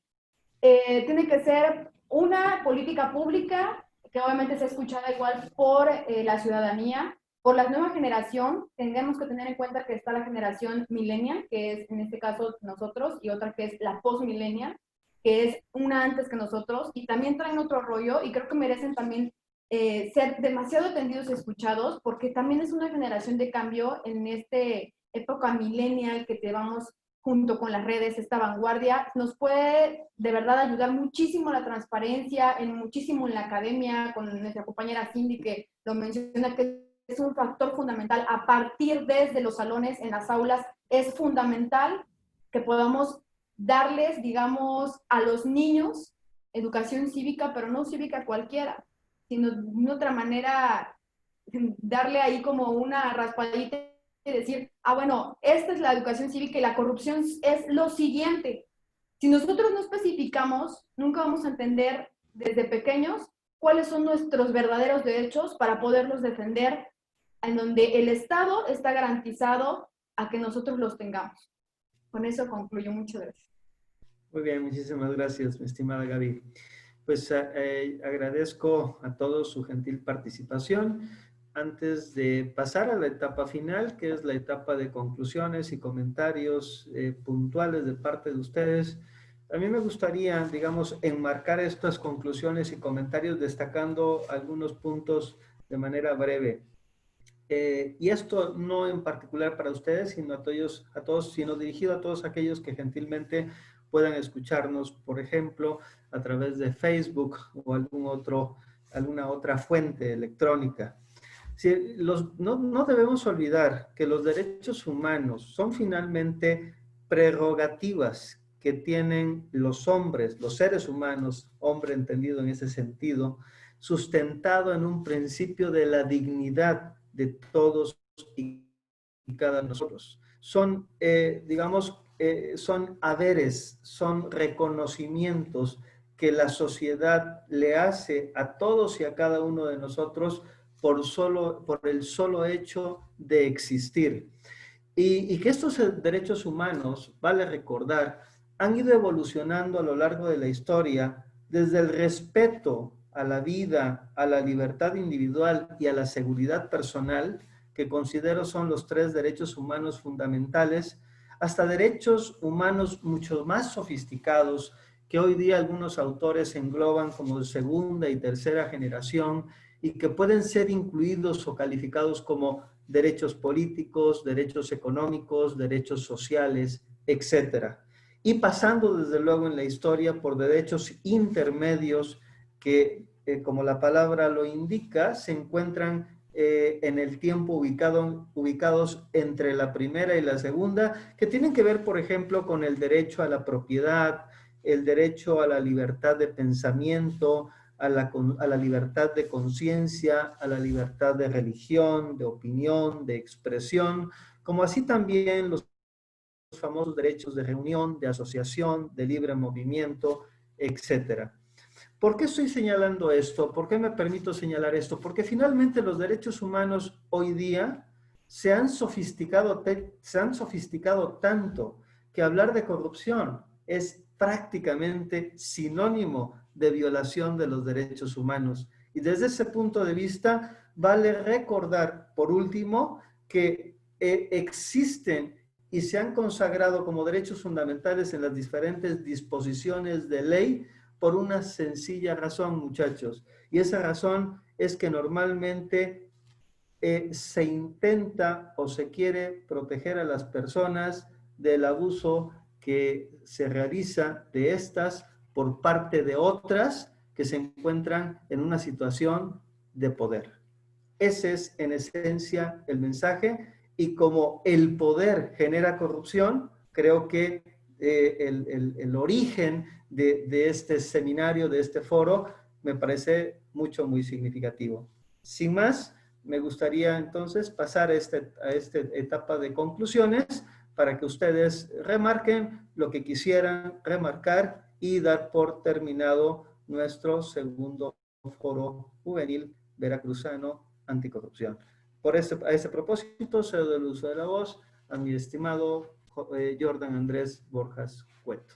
Tiene que ser una política pública que obviamente sea escuchada igual por la ciudadanía, por la nueva generación. Tendremos que tener en cuenta que está la generación millennial, que es en este caso nosotros, y otra que es la post-millennial, que es una antes que nosotros, y también traen otro rollo, y creo que merecen también ser demasiado atendidos y escuchados, porque también es una generación de cambio en esta época millennial que te vamos junto con las redes, esta vanguardia, nos puede de verdad ayudar muchísimo a la transparencia, muchísimo en la academia, con nuestra compañera Cindy que lo menciona, que es un factor fundamental a partir desde los salones, en las aulas, es fundamental que podamos darles, digamos, a los niños educación cívica, pero no cívica cualquiera, sino de otra manera, darle ahí como una raspadita y decir, bueno, esta es la educación cívica y la corrupción es lo siguiente. Si nosotros no especificamos, nunca vamos a entender desde pequeños cuáles son nuestros verdaderos derechos para poderlos defender, en donde el Estado está garantizado a que nosotros los tengamos. Con eso concluyo. Muchas gracias. Muy bien, muchísimas gracias, mi estimada Gaby. Pues agradezco a todos su gentil participación. Antes de pasar a la etapa final, que es la etapa de conclusiones y comentarios puntuales de parte de ustedes, a mí me gustaría, digamos, enmarcar estas conclusiones y comentarios destacando algunos puntos de manera breve. Y esto no en particular para ustedes, sino a todos, sino dirigido a todos aquellos que gentilmente puedan escucharnos, por ejemplo, a través de Facebook o alguna otra fuente electrónica. Sí, no debemos olvidar que los derechos humanos son finalmente prerrogativas que tienen los hombres, los seres humanos, hombre entendido en ese sentido, sustentado en un principio de la dignidad de todos y cada uno de nosotros. Son, son haberes, son reconocimientos que la sociedad le hace a todos y a cada uno de nosotros por el solo hecho de existir. Y que estos derechos humanos, vale recordar, han ido evolucionando a lo largo de la historia desde el respeto a la vida, a la libertad individual y a la seguridad personal, que considero son los 3 derechos humanos fundamentales, hasta derechos humanos mucho más sofisticados que hoy día algunos autores engloban como de segunda y tercera generación y que pueden ser incluidos o calificados como derechos políticos, derechos económicos, derechos sociales, etc. Y pasando desde luego en la historia por derechos intermedios que, como la palabra lo indica, se encuentran en el tiempo ubicados entre la primera y la segunda, que tienen que ver, por ejemplo, con el derecho a la propiedad, el derecho a la libertad de pensamiento, a la libertad de conciencia, a la libertad de religión, de opinión, de expresión, como así también los famosos derechos de reunión, de asociación, de libre movimiento, etc. ¿Por qué estoy señalando esto? ¿Por qué me permito señalar esto? Porque finalmente los derechos humanos hoy día se han sofisticado tanto que hablar de corrupción es prácticamente sinónimo de violación de los derechos humanos. Y desde ese punto de vista, vale recordar, por último, que existen y se han consagrado como derechos fundamentales en las diferentes disposiciones de ley por una sencilla razón, muchachos. Y esa razón es que normalmente se intenta o se quiere proteger a las personas del abuso que se realiza de estas por parte de otras que se encuentran en una situación de poder. Ese es en esencia el mensaje, y como el poder genera corrupción, creo que el origen de este seminario, de este foro, me parece muy significativo. Sin más, me gustaría entonces pasar a esta etapa de conclusiones para que ustedes remarquen lo que quisieran remarcar y dar por terminado nuestro segundo foro juvenil veracruzano anticorrupción. A ese propósito, cedo el uso de la voz a mi estimado Jordan Andrés Borjas Cueto.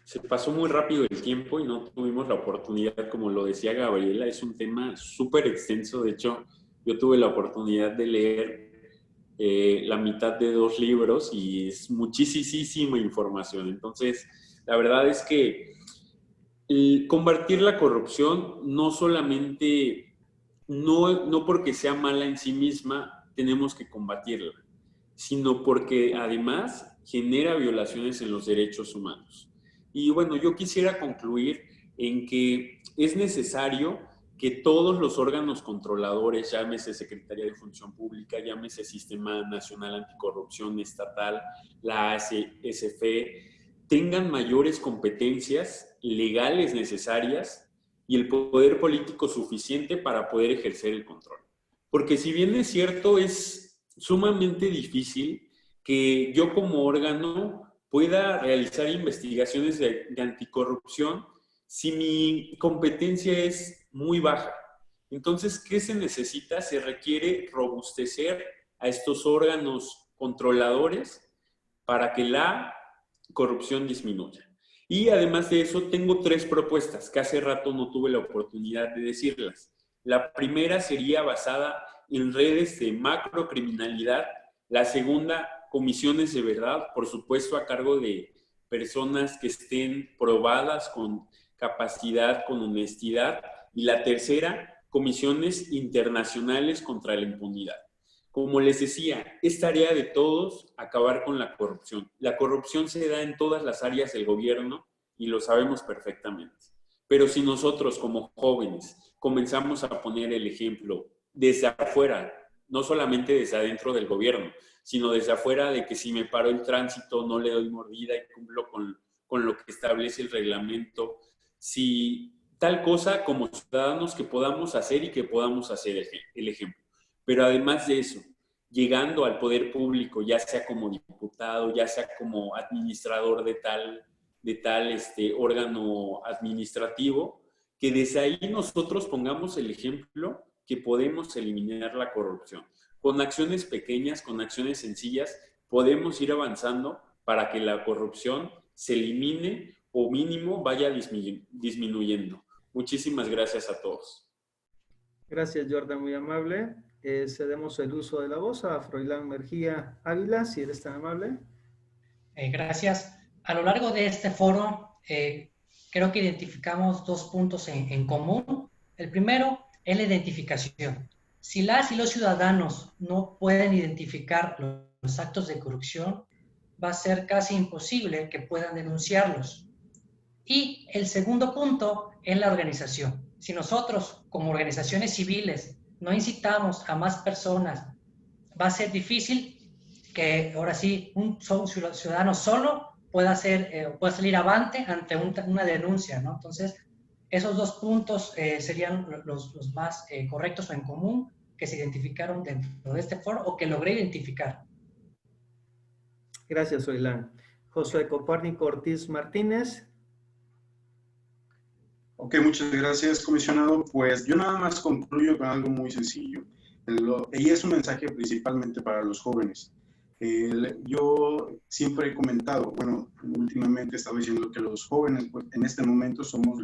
Se pasó muy rápido el tiempo y no tuvimos la oportunidad, como lo decía Gabriela, es un tema súper extenso. De hecho, yo tuve la oportunidad de leer la mitad de 2 libros y es muchísima información. Entonces, la verdad es que combatir la corrupción no solamente, no porque sea mala en sí misma, tenemos que combatirla, sino porque además genera violaciones en los derechos humanos. Y bueno, yo quisiera concluir en que es necesario que todos los órganos controladores, llámese Secretaría de Función Pública, llámese Sistema Nacional Anticorrupción Estatal, la ASF, tengan mayores competencias legales necesarias y el poder político suficiente para poder ejercer el control. Porque si bien es cierto, es sumamente difícil que yo como órgano pueda realizar investigaciones de anticorrupción si mi competencia es muy baja. Entonces, ¿qué se necesita? Se requiere robustecer a estos órganos controladores para que la corrupción disminuya. Y además de eso, tengo 3 propuestas que hace rato no tuve la oportunidad de decirlas. La primera sería basada en redes de macrocriminalidad. La segunda, comisiones de verdad, por supuesto a cargo de personas que estén probadas con capacidad, con honestidad. Y la tercera, comisiones internacionales contra la impunidad. Como les decía, es tarea de todos acabar con la corrupción. La corrupción se da en todas las áreas del gobierno y lo sabemos perfectamente. Pero si nosotros como jóvenes comenzamos a poner el ejemplo desde afuera, no solamente desde adentro del gobierno, sino desde afuera, de que si me paro el tránsito no le doy mordida y cumplo con lo que establece el reglamento, si tal cosa como ciudadanos que podamos hacer y que podamos hacer el ejemplo. Pero además de eso, llegando al poder público, ya sea como diputado, ya sea como administrador de tal órgano administrativo, que desde ahí nosotros pongamos el ejemplo que podemos eliminar la corrupción. Con acciones pequeñas, con acciones sencillas, podemos ir avanzando para que la corrupción se elimine o mínimo vaya disminuyendo. Muchísimas gracias a todos. Gracias, Jordan, muy amable. Cedemos el uso de la voz a Froilán Mejía Ávila, si eres tan amable. Gracias. A lo largo de este foro, creo que identificamos 2 puntos en común. El primero es la identificación. Si las y los ciudadanos no pueden identificar los actos de corrupción, va a ser casi imposible que puedan denunciarlos. Y el segundo punto es la organización. Si nosotros, como organizaciones civiles, no incitamos a más personas, va a ser difícil que ahora sí un ciudadano solo pueda salir avante ante una denuncia, ¿no? Entonces, esos 2 puntos serían los más correctos o en común que se identificaron dentro de este foro o que logré identificar. Gracias, Froilán. Josué Copárnico Ortiz Martínez. Ok, muchas gracias, comisionado. Pues yo nada más concluyo con algo muy sencillo. Y es un mensaje principalmente para los jóvenes. Yo siempre he comentado, bueno, últimamente he estado diciendo que los jóvenes pues, en este momento somos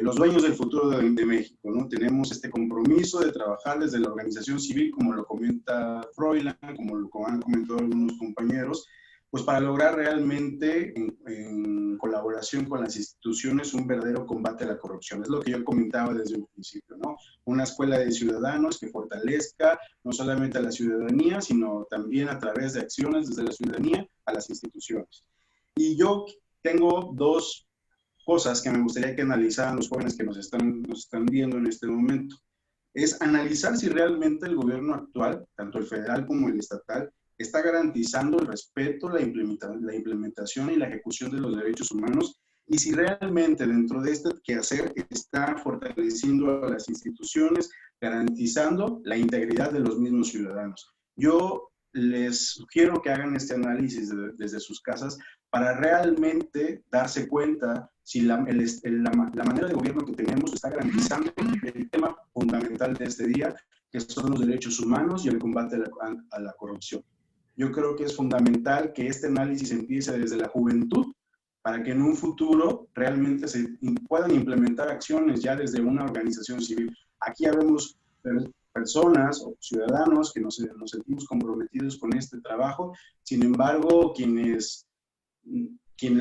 los dueños del futuro de México, ¿no? Tenemos este compromiso de trabajar desde la organización civil, como lo comenta Froilán, como lo han comentado algunos compañeros, pues para lograr realmente, en colaboración con las instituciones, un verdadero combate a la corrupción. Es lo que yo comentaba desde un principio, ¿no? Una escuela de ciudadanos que fortalezca no solamente a la ciudadanía, sino también a través de acciones desde la ciudadanía a las instituciones. Y yo tengo dos cosas que me gustaría que analizaran los jóvenes que nos están viendo en este momento. Es analizar si realmente el gobierno actual, tanto el federal como el estatal, está garantizando el respeto, la implementación y la ejecución de los derechos humanos, y si realmente dentro de este quehacer está fortaleciendo a las instituciones, garantizando la integridad de los mismos ciudadanos. Yo les sugiero que hagan este análisis desde sus casas para realmente darse cuenta si la manera de gobierno que tenemos está garantizando el tema fundamental de este día, que son los derechos humanos y el combate a la corrupción. Yo creo que es fundamental que este análisis empiece desde la juventud para que en un futuro realmente se puedan implementar acciones ya desde una organización civil. Aquí habemos personas o ciudadanos que nos sentimos comprometidos con este trabajo, sin embargo, quienes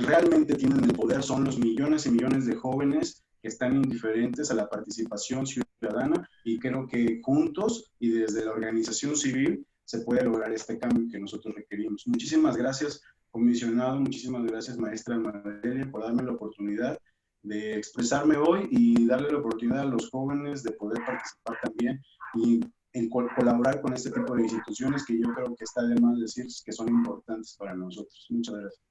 realmente tienen el poder son los millones y millones de jóvenes que están indiferentes a la participación ciudadana, y creo que juntos y desde la organización civil se puede lograr este cambio que nosotros requerimos. Muchísimas gracias, comisionado, muchísimas gracias, maestra Madelia, por darme la oportunidad de expresarme hoy y darle la oportunidad a los jóvenes de poder participar también y en colaborar con este tipo de instituciones que yo creo que está de más decir que son importantes para nosotros. Muchas gracias.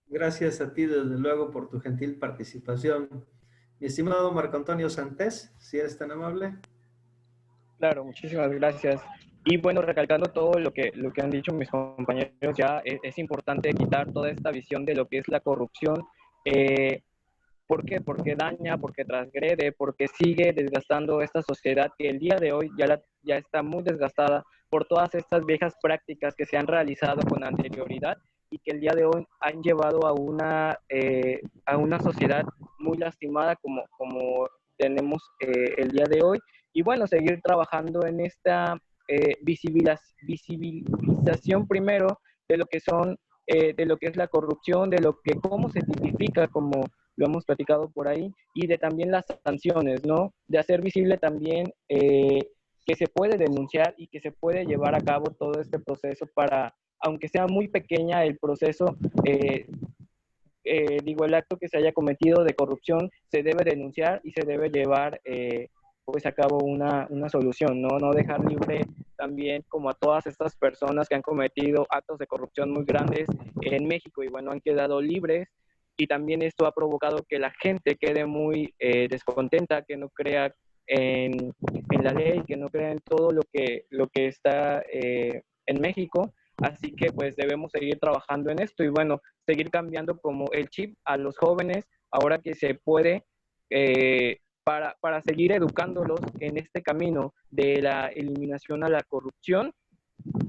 Gracias a ti, desde luego, por tu gentil participación. Mi estimado Marco Antonio Santés, si eres tan amable. Claro, muchísimas gracias. Y bueno, recalcando todo lo que han dicho mis compañeros, ya es importante quitar toda esta visión de lo que es la corrupción. ¿Por qué? Porque daña, porque transgrede, porque sigue desgastando esta sociedad que el día de hoy ya está muy desgastada por todas estas viejas prácticas que se han realizado con anterioridad y que el día de hoy han llevado a una sociedad muy lastimada como tenemos el día de hoy. Y bueno, seguir trabajando en esta visibilización primero de lo que son, de lo que es la corrupción, de cómo se tipifica, como lo hemos platicado por ahí, y de también las sanciones, ¿no? De hacer visible también que se puede denunciar y que se puede llevar a cabo todo este proceso para, aunque sea muy pequeña el proceso, el acto que se haya cometido de corrupción se debe denunciar y se debe llevar pues a cabo una solución, ¿no? No dejar libre también como a todas estas personas que han cometido actos de corrupción muy grandes en México y bueno, han quedado libres, y también esto ha provocado que la gente quede muy descontenta, que no crea en la ley, que no crea en todo lo que está en México. Así que pues debemos seguir trabajando en esto y bueno, seguir cambiando como el chip a los jóvenes ahora que se puede, para seguir educándolos en este camino de la eliminación a la corrupción.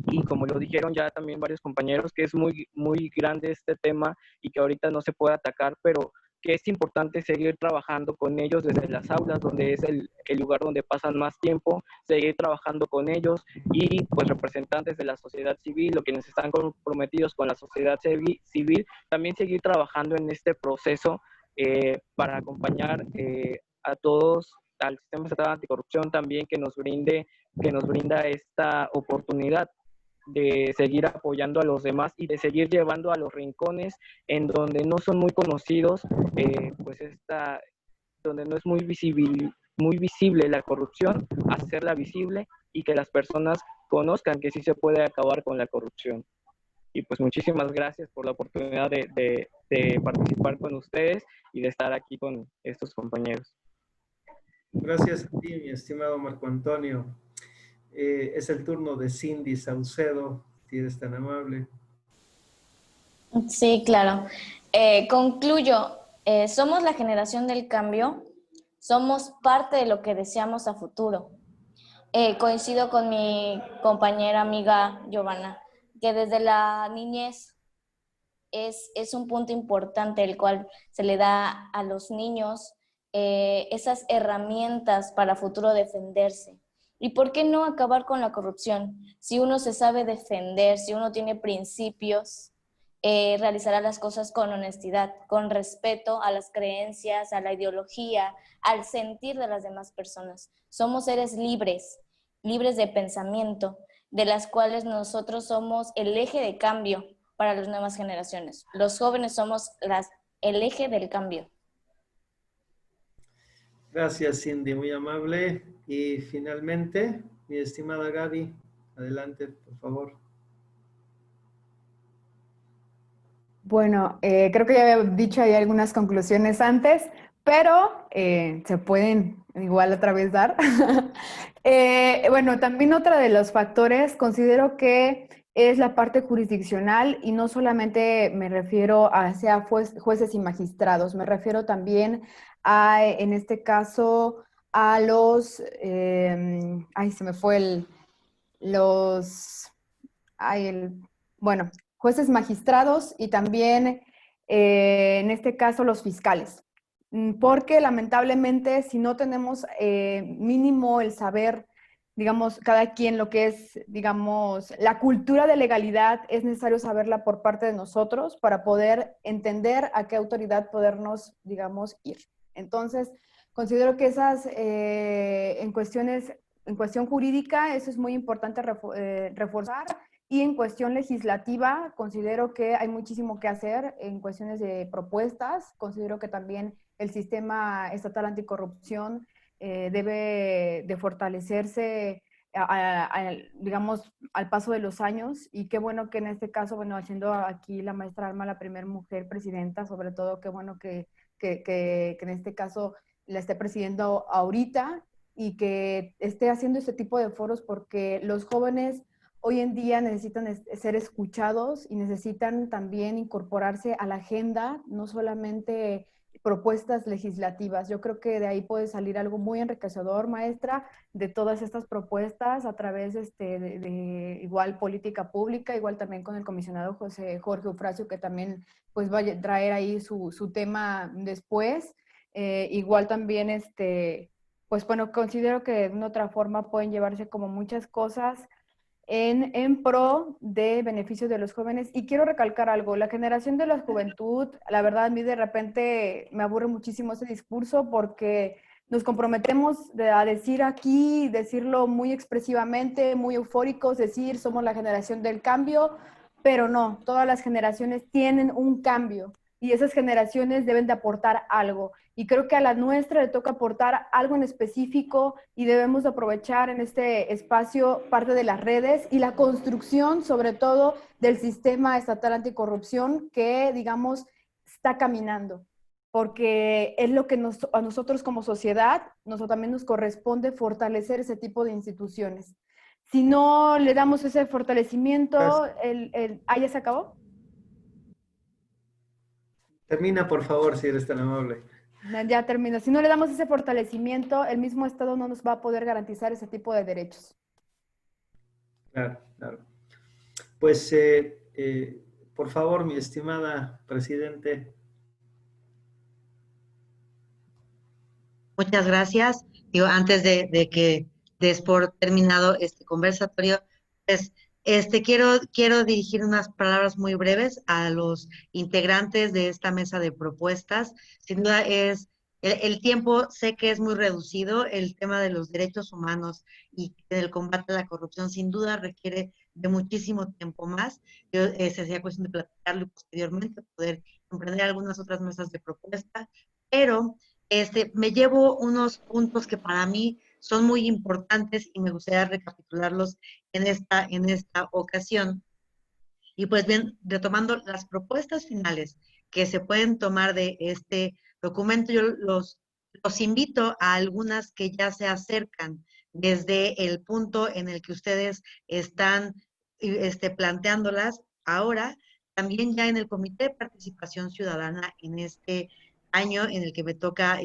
Y como lo dijeron ya también varios compañeros, que es muy, muy grande este tema y que ahorita no se puede atacar, pero que es importante seguir trabajando con ellos desde las aulas, donde es el lugar donde pasan más tiempo, seguir trabajando con ellos y pues representantes de la sociedad civil o quienes están comprometidos con la sociedad civil, también seguir trabajando en este proceso para acompañar a todos al Sistema Estatal Anticorrupción también, que nos brinda esta oportunidad de seguir apoyando a los demás y de seguir llevando a los rincones en donde no son muy conocidos, donde no es muy visible la corrupción, hacerla visible y que las personas conozcan que sí se puede acabar con la corrupción. Y pues muchísimas gracias por la oportunidad de participar con ustedes y de estar aquí con estos compañeros. Gracias a ti, mi estimado Marco Antonio. Es el turno de Cindy Saucedo, si eres tan amable. Sí, claro. Concluyo, somos la generación del cambio, somos parte de lo que deseamos a futuro. Coincido con mi compañera amiga Giovanna, que desde la niñez es un punto importante el cual se le da a los niños esas herramientas para futuro defenderse. ¿Y por qué no acabar con la corrupción? Si uno se sabe defender, si uno tiene principios, realizará las cosas con honestidad, con respeto a las creencias, a la ideología, al sentir de las demás personas. Somos seres libres, libres de pensamiento, de las cuales nosotros somos el eje de cambio para las nuevas generaciones. Los jóvenes somos el eje del cambio. Gracias, Cindy, muy amable. Y finalmente, mi estimada Gaby, adelante, por favor. Bueno, creo que ya había dicho ahí algunas conclusiones antes, pero se pueden igual otra vez dar. Bueno, también otro de los factores considero que es la parte jurisdiccional y no solamente me refiero a sea jueces y magistrados, me refiero también a, en este caso, a los, ay, se me fue los, bueno, jueces magistrados y también, en este caso, los fiscales. Porque lamentablemente, si no tenemos mínimo el saber, digamos, cada quien lo que es, digamos, la cultura de legalidad, es necesario saberla por parte de nosotros para poder entender a qué autoridad podernos, digamos, ir. Entonces, considero que esas, en cuestión jurídica, eso es muy importante reforzar. Y en cuestión legislativa, considero que hay muchísimo que hacer en cuestiones de propuestas. Considero que también el sistema estatal anticorrupción debe de fortalecerse, digamos, al paso de los años. Y qué bueno que en este caso, bueno, haciendo aquí la maestra Alma la primera mujer presidenta, sobre todo, qué bueno que en este caso la esté presidiendo ahorita y que esté haciendo este tipo de foros, porque los jóvenes hoy en día necesitan ser escuchados y necesitan también incorporarse a la agenda, no solamente propuestas legislativas. Yo creo que de ahí puede salir algo muy enriquecedor, maestra, de todas estas propuestas a través de igual política pública, igual también con el comisionado Jorge Eufrasio, que también pues va a traer ahí su tema después. Igual también, pues bueno, considero que de una otra forma pueden llevarse como muchas cosas en pro de beneficios de los jóvenes. Y quiero recalcar algo, la generación de la juventud, la verdad a mí de repente me aburre muchísimo ese discurso porque nos comprometemos a decir aquí, decirlo muy expresivamente, muy eufóricos, decir somos la generación del cambio, pero no, todas las generaciones tienen un cambio y esas generaciones deben de aportar algo. Y creo que a la nuestra le toca aportar algo en específico y debemos aprovechar en este espacio parte de las redes y la construcción, sobre todo, del sistema estatal anticorrupción que, digamos, está caminando. Porque es lo que a nosotros como sociedad, también nos corresponde fortalecer ese tipo de instituciones. Si no le damos ese fortalecimiento, ¿ya se acabó? Termina, por favor, si eres tan amable. Ya termino. Si no le damos ese fortalecimiento, el mismo Estado no nos va a poder garantizar ese tipo de derechos. Claro, claro. Pues, por favor, mi estimada presidente. Muchas gracias. Antes de que des por terminado este conversatorio, pues quiero dirigir unas palabras muy breves a los integrantes de esta mesa de propuestas. Sin duda el tiempo sé que es muy reducido, el tema de los derechos humanos y del combate a la corrupción sin duda requiere de muchísimo tiempo más. Sería cuestión de platicarlo posteriormente, poder emprender algunas otras mesas de propuesta, pero me llevo unos puntos que para mí son muy importantes y me gustaría recapitularlos en esta ocasión. Y pues bien, retomando las propuestas finales que se pueden tomar de este documento, yo los invito a algunas que ya se acercan desde el punto en el que ustedes están planteándolas ahora, también ya en el Comité de Participación Ciudadana en este año en el que me toca,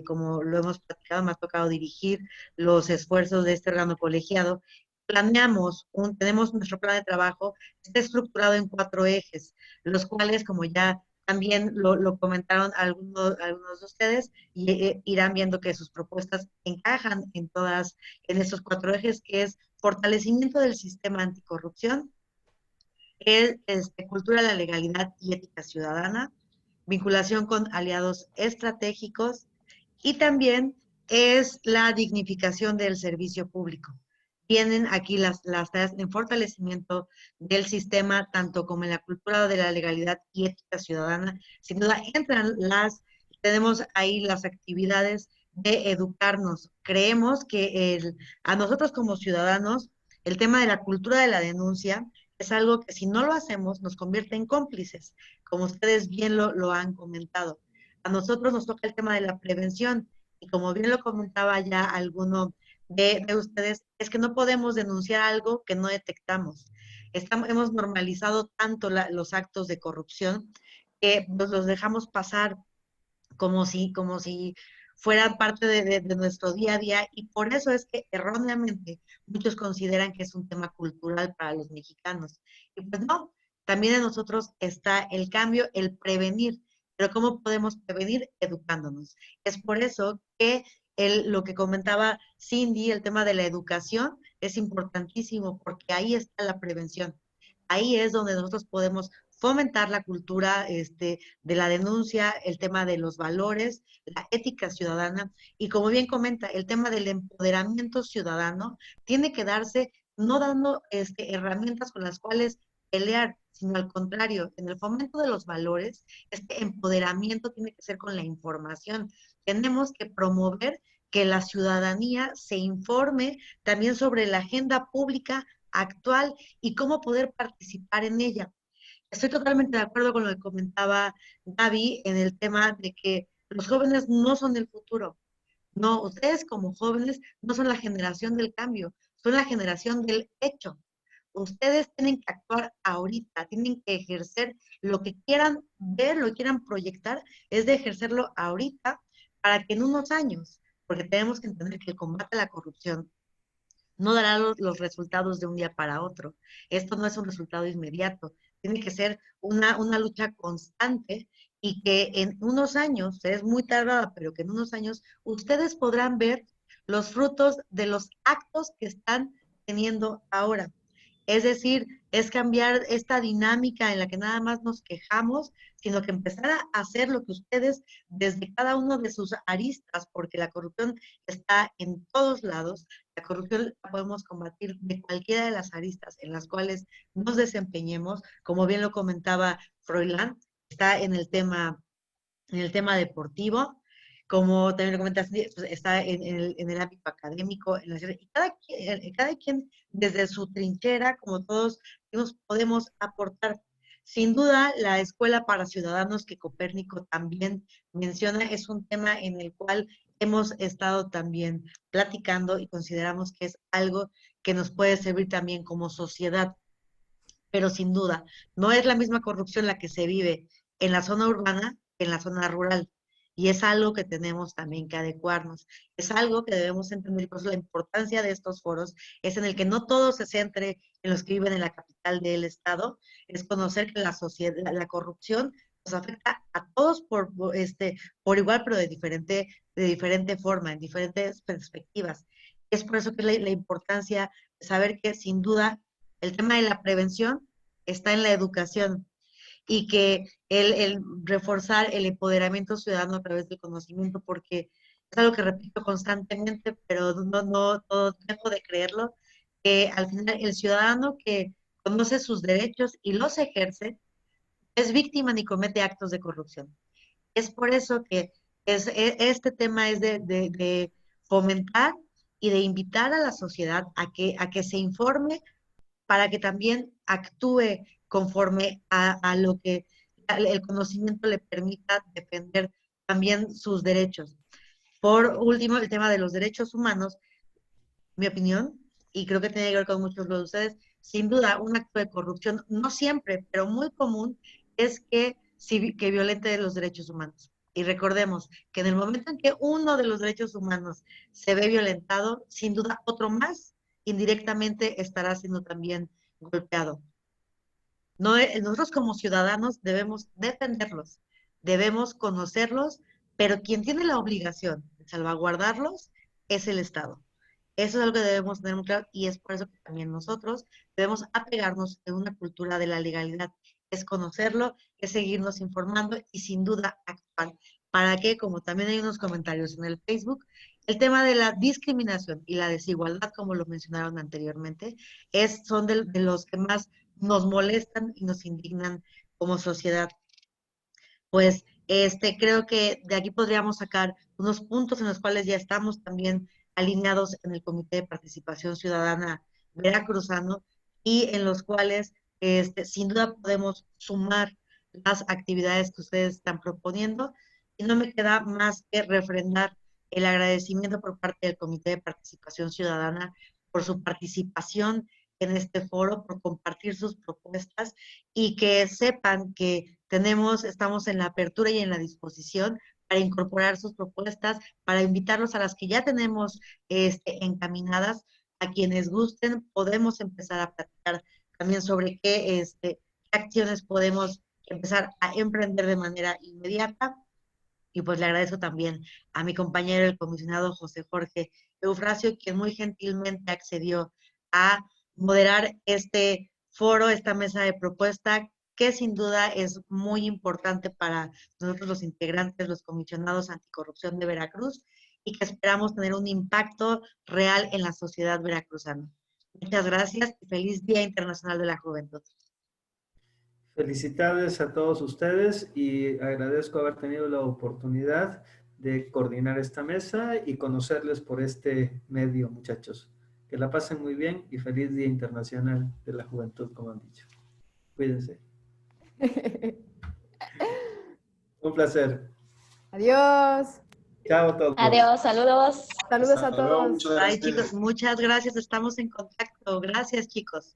como lo hemos platicado, me ha tocado dirigir los esfuerzos de este órgano colegiado. Tenemos nuestro plan de trabajo, está estructurado en 4 ejes, los cuales, como ya también lo comentaron algunos de ustedes y irán viendo que sus propuestas encajan en estos 4 ejes, que es fortalecimiento del sistema anticorrupción, cultura de la legalidad y ética ciudadana, vinculación con aliados estratégicos y también es la dignificación del servicio público. Vienen aquí las tareas en fortalecimiento del sistema, tanto como en la cultura de la legalidad y ética ciudadana. Sin duda entran tenemos ahí las actividades de educarnos. Creemos que a nosotros como ciudadanos, el tema de la cultura de la denuncia es algo que si no lo hacemos nos convierte en cómplices, como ustedes bien lo han comentado. A nosotros nos toca el tema de la prevención y como bien lo comentaba ya alguno de ustedes, es que no podemos denunciar algo que no detectamos. Hemos normalizado tanto los actos de corrupción que los dejamos pasar como si fueran parte de nuestro día a día y por eso es que erróneamente muchos consideran que es un tema cultural para los mexicanos. Y pues no, también en nosotros está el cambio, el prevenir. Pero ¿cómo podemos prevenir? Educándonos. Es por eso que lo que comentaba Cindy, el tema de la educación, es importantísimo porque ahí está la prevención. Ahí es donde nosotros podemos fomentar la cultura de la denuncia, el tema de los valores, la ética ciudadana y como bien comenta, el tema del empoderamiento ciudadano tiene que darse no dando herramientas con las cuales pelear, sino al contrario, en el fomento de los valores, este empoderamiento tiene que ser con la información. Tenemos que promover que la ciudadanía se informe también sobre la agenda pública actual y cómo poder participar en ella. Estoy totalmente de acuerdo con lo que comentaba Gaby en el tema de que los jóvenes no son el futuro. No, ustedes como jóvenes no son la generación del cambio, son la generación del hecho. Ustedes tienen que actuar ahorita, tienen que ejercer lo que quieran ver, lo que quieran proyectar, es de ejercerlo ahorita para que en unos años, porque tenemos que entender que el combate a la corrupción no dará los resultados de un día para otro. Esto no es un resultado inmediato, tiene que ser una lucha constante y que en unos años, es muy tardada, pero que en unos años ustedes podrán ver los frutos de los actos que están teniendo ahora. Es decir, es cambiar esta dinámica en la que nada más nos quejamos, sino que empezar a hacer lo que ustedes desde cada uno de sus aristas, porque la corrupción está en todos lados, la corrupción la podemos combatir de cualquiera de las aristas en las cuales nos desempeñemos, como bien lo comentaba Froilán, está en el tema deportivo, como también lo comentas, pues está en el ámbito académico, y cada quien desde su trinchera, como todos nos podemos aportar. Sin duda, la escuela para ciudadanos que Copérnico también menciona es un tema en el cual hemos estado también platicando y consideramos que es algo que nos puede servir también como sociedad. Pero sin duda, no es la misma corrupción la que se vive en la zona urbana que en la zona rural. Y es algo que tenemos también que adecuarnos. Es algo que debemos entender. Por eso la importancia de estos foros es en el que no todo se centre en los que viven en la capital del estado, es conocer que la sociedad, la corrupción nos afecta a todos por igual, pero de diferente forma, en diferentes perspectivas. Es por eso que la importancia de saber que sin duda el tema de la prevención está en la educación y que el reforzar el empoderamiento ciudadano a través del conocimiento, porque es algo que repito constantemente, pero no dejo de creerlo, que al final el ciudadano que conoce sus derechos y los ejerce es víctima ni comete actos de corrupción. Es por eso que este tema es de fomentar y de invitar a la sociedad a que se informe para que también actúe conforme a lo que el conocimiento le permita defender también sus derechos. Por último, el tema de los derechos humanos, mi opinión, y creo que tiene que ver con muchos de ustedes, sin duda, un acto de corrupción, no siempre, pero muy común, es que violente los derechos humanos. Y recordemos que en el momento en que uno de los derechos humanos se ve violentado, sin duda otro más indirectamente estará siendo también golpeado. No, nosotros como ciudadanos debemos defenderlos, debemos conocerlos, pero quien tiene la obligación de salvaguardarlos es el Estado. Eso es algo que debemos tener muy claro y es por eso que también nosotros debemos apegarnos en una cultura de la legalidad. Es conocerlo, es seguirnos informando y sin duda actuar. Para que, como también hay unos comentarios en el Facebook, el tema de la discriminación y la desigualdad, como lo mencionaron anteriormente, son de los que más nos molestan y nos indignan como sociedad. Pues creo que de aquí podríamos sacar unos puntos en los cuales ya estamos también alineados en el Comité de Participación Ciudadana Veracruzano y en los cuales sin duda podemos sumar las actividades que ustedes están proponiendo. Y no me queda más que refrendar el agradecimiento por parte del Comité de Participación Ciudadana por su participación en este foro, por compartir sus propuestas y que sepan que estamos en la apertura y en la disposición para incorporar sus propuestas, para invitarlos a las que ya tenemos encaminadas, a quienes gusten, podemos empezar a platicar también sobre qué acciones podemos empezar a emprender de manera inmediata. Y pues le agradezco también a mi compañero, el comisionado José Jorge Eufrasio, quien muy gentilmente accedió a moderar este foro, esta mesa de propuesta, que sin duda es muy importante para nosotros los integrantes, los comisionados anticorrupción de Veracruz, y que esperamos tener un impacto real en la sociedad veracruzana. Muchas gracias y feliz Día Internacional de la Juventud. Felicidades a todos ustedes y agradezco haber tenido la oportunidad de coordinar esta mesa y conocerles por este medio, muchachos. Que la pasen muy bien y feliz Día Internacional de la Juventud, como han dicho. Cuídense. Un placer. Adiós. Chao a todos. Adiós, saludos. Saludos a Hasta luego, todos. muchas Bye, gracias. chicos, muchas gracias, estamos en contacto. Gracias, chicos.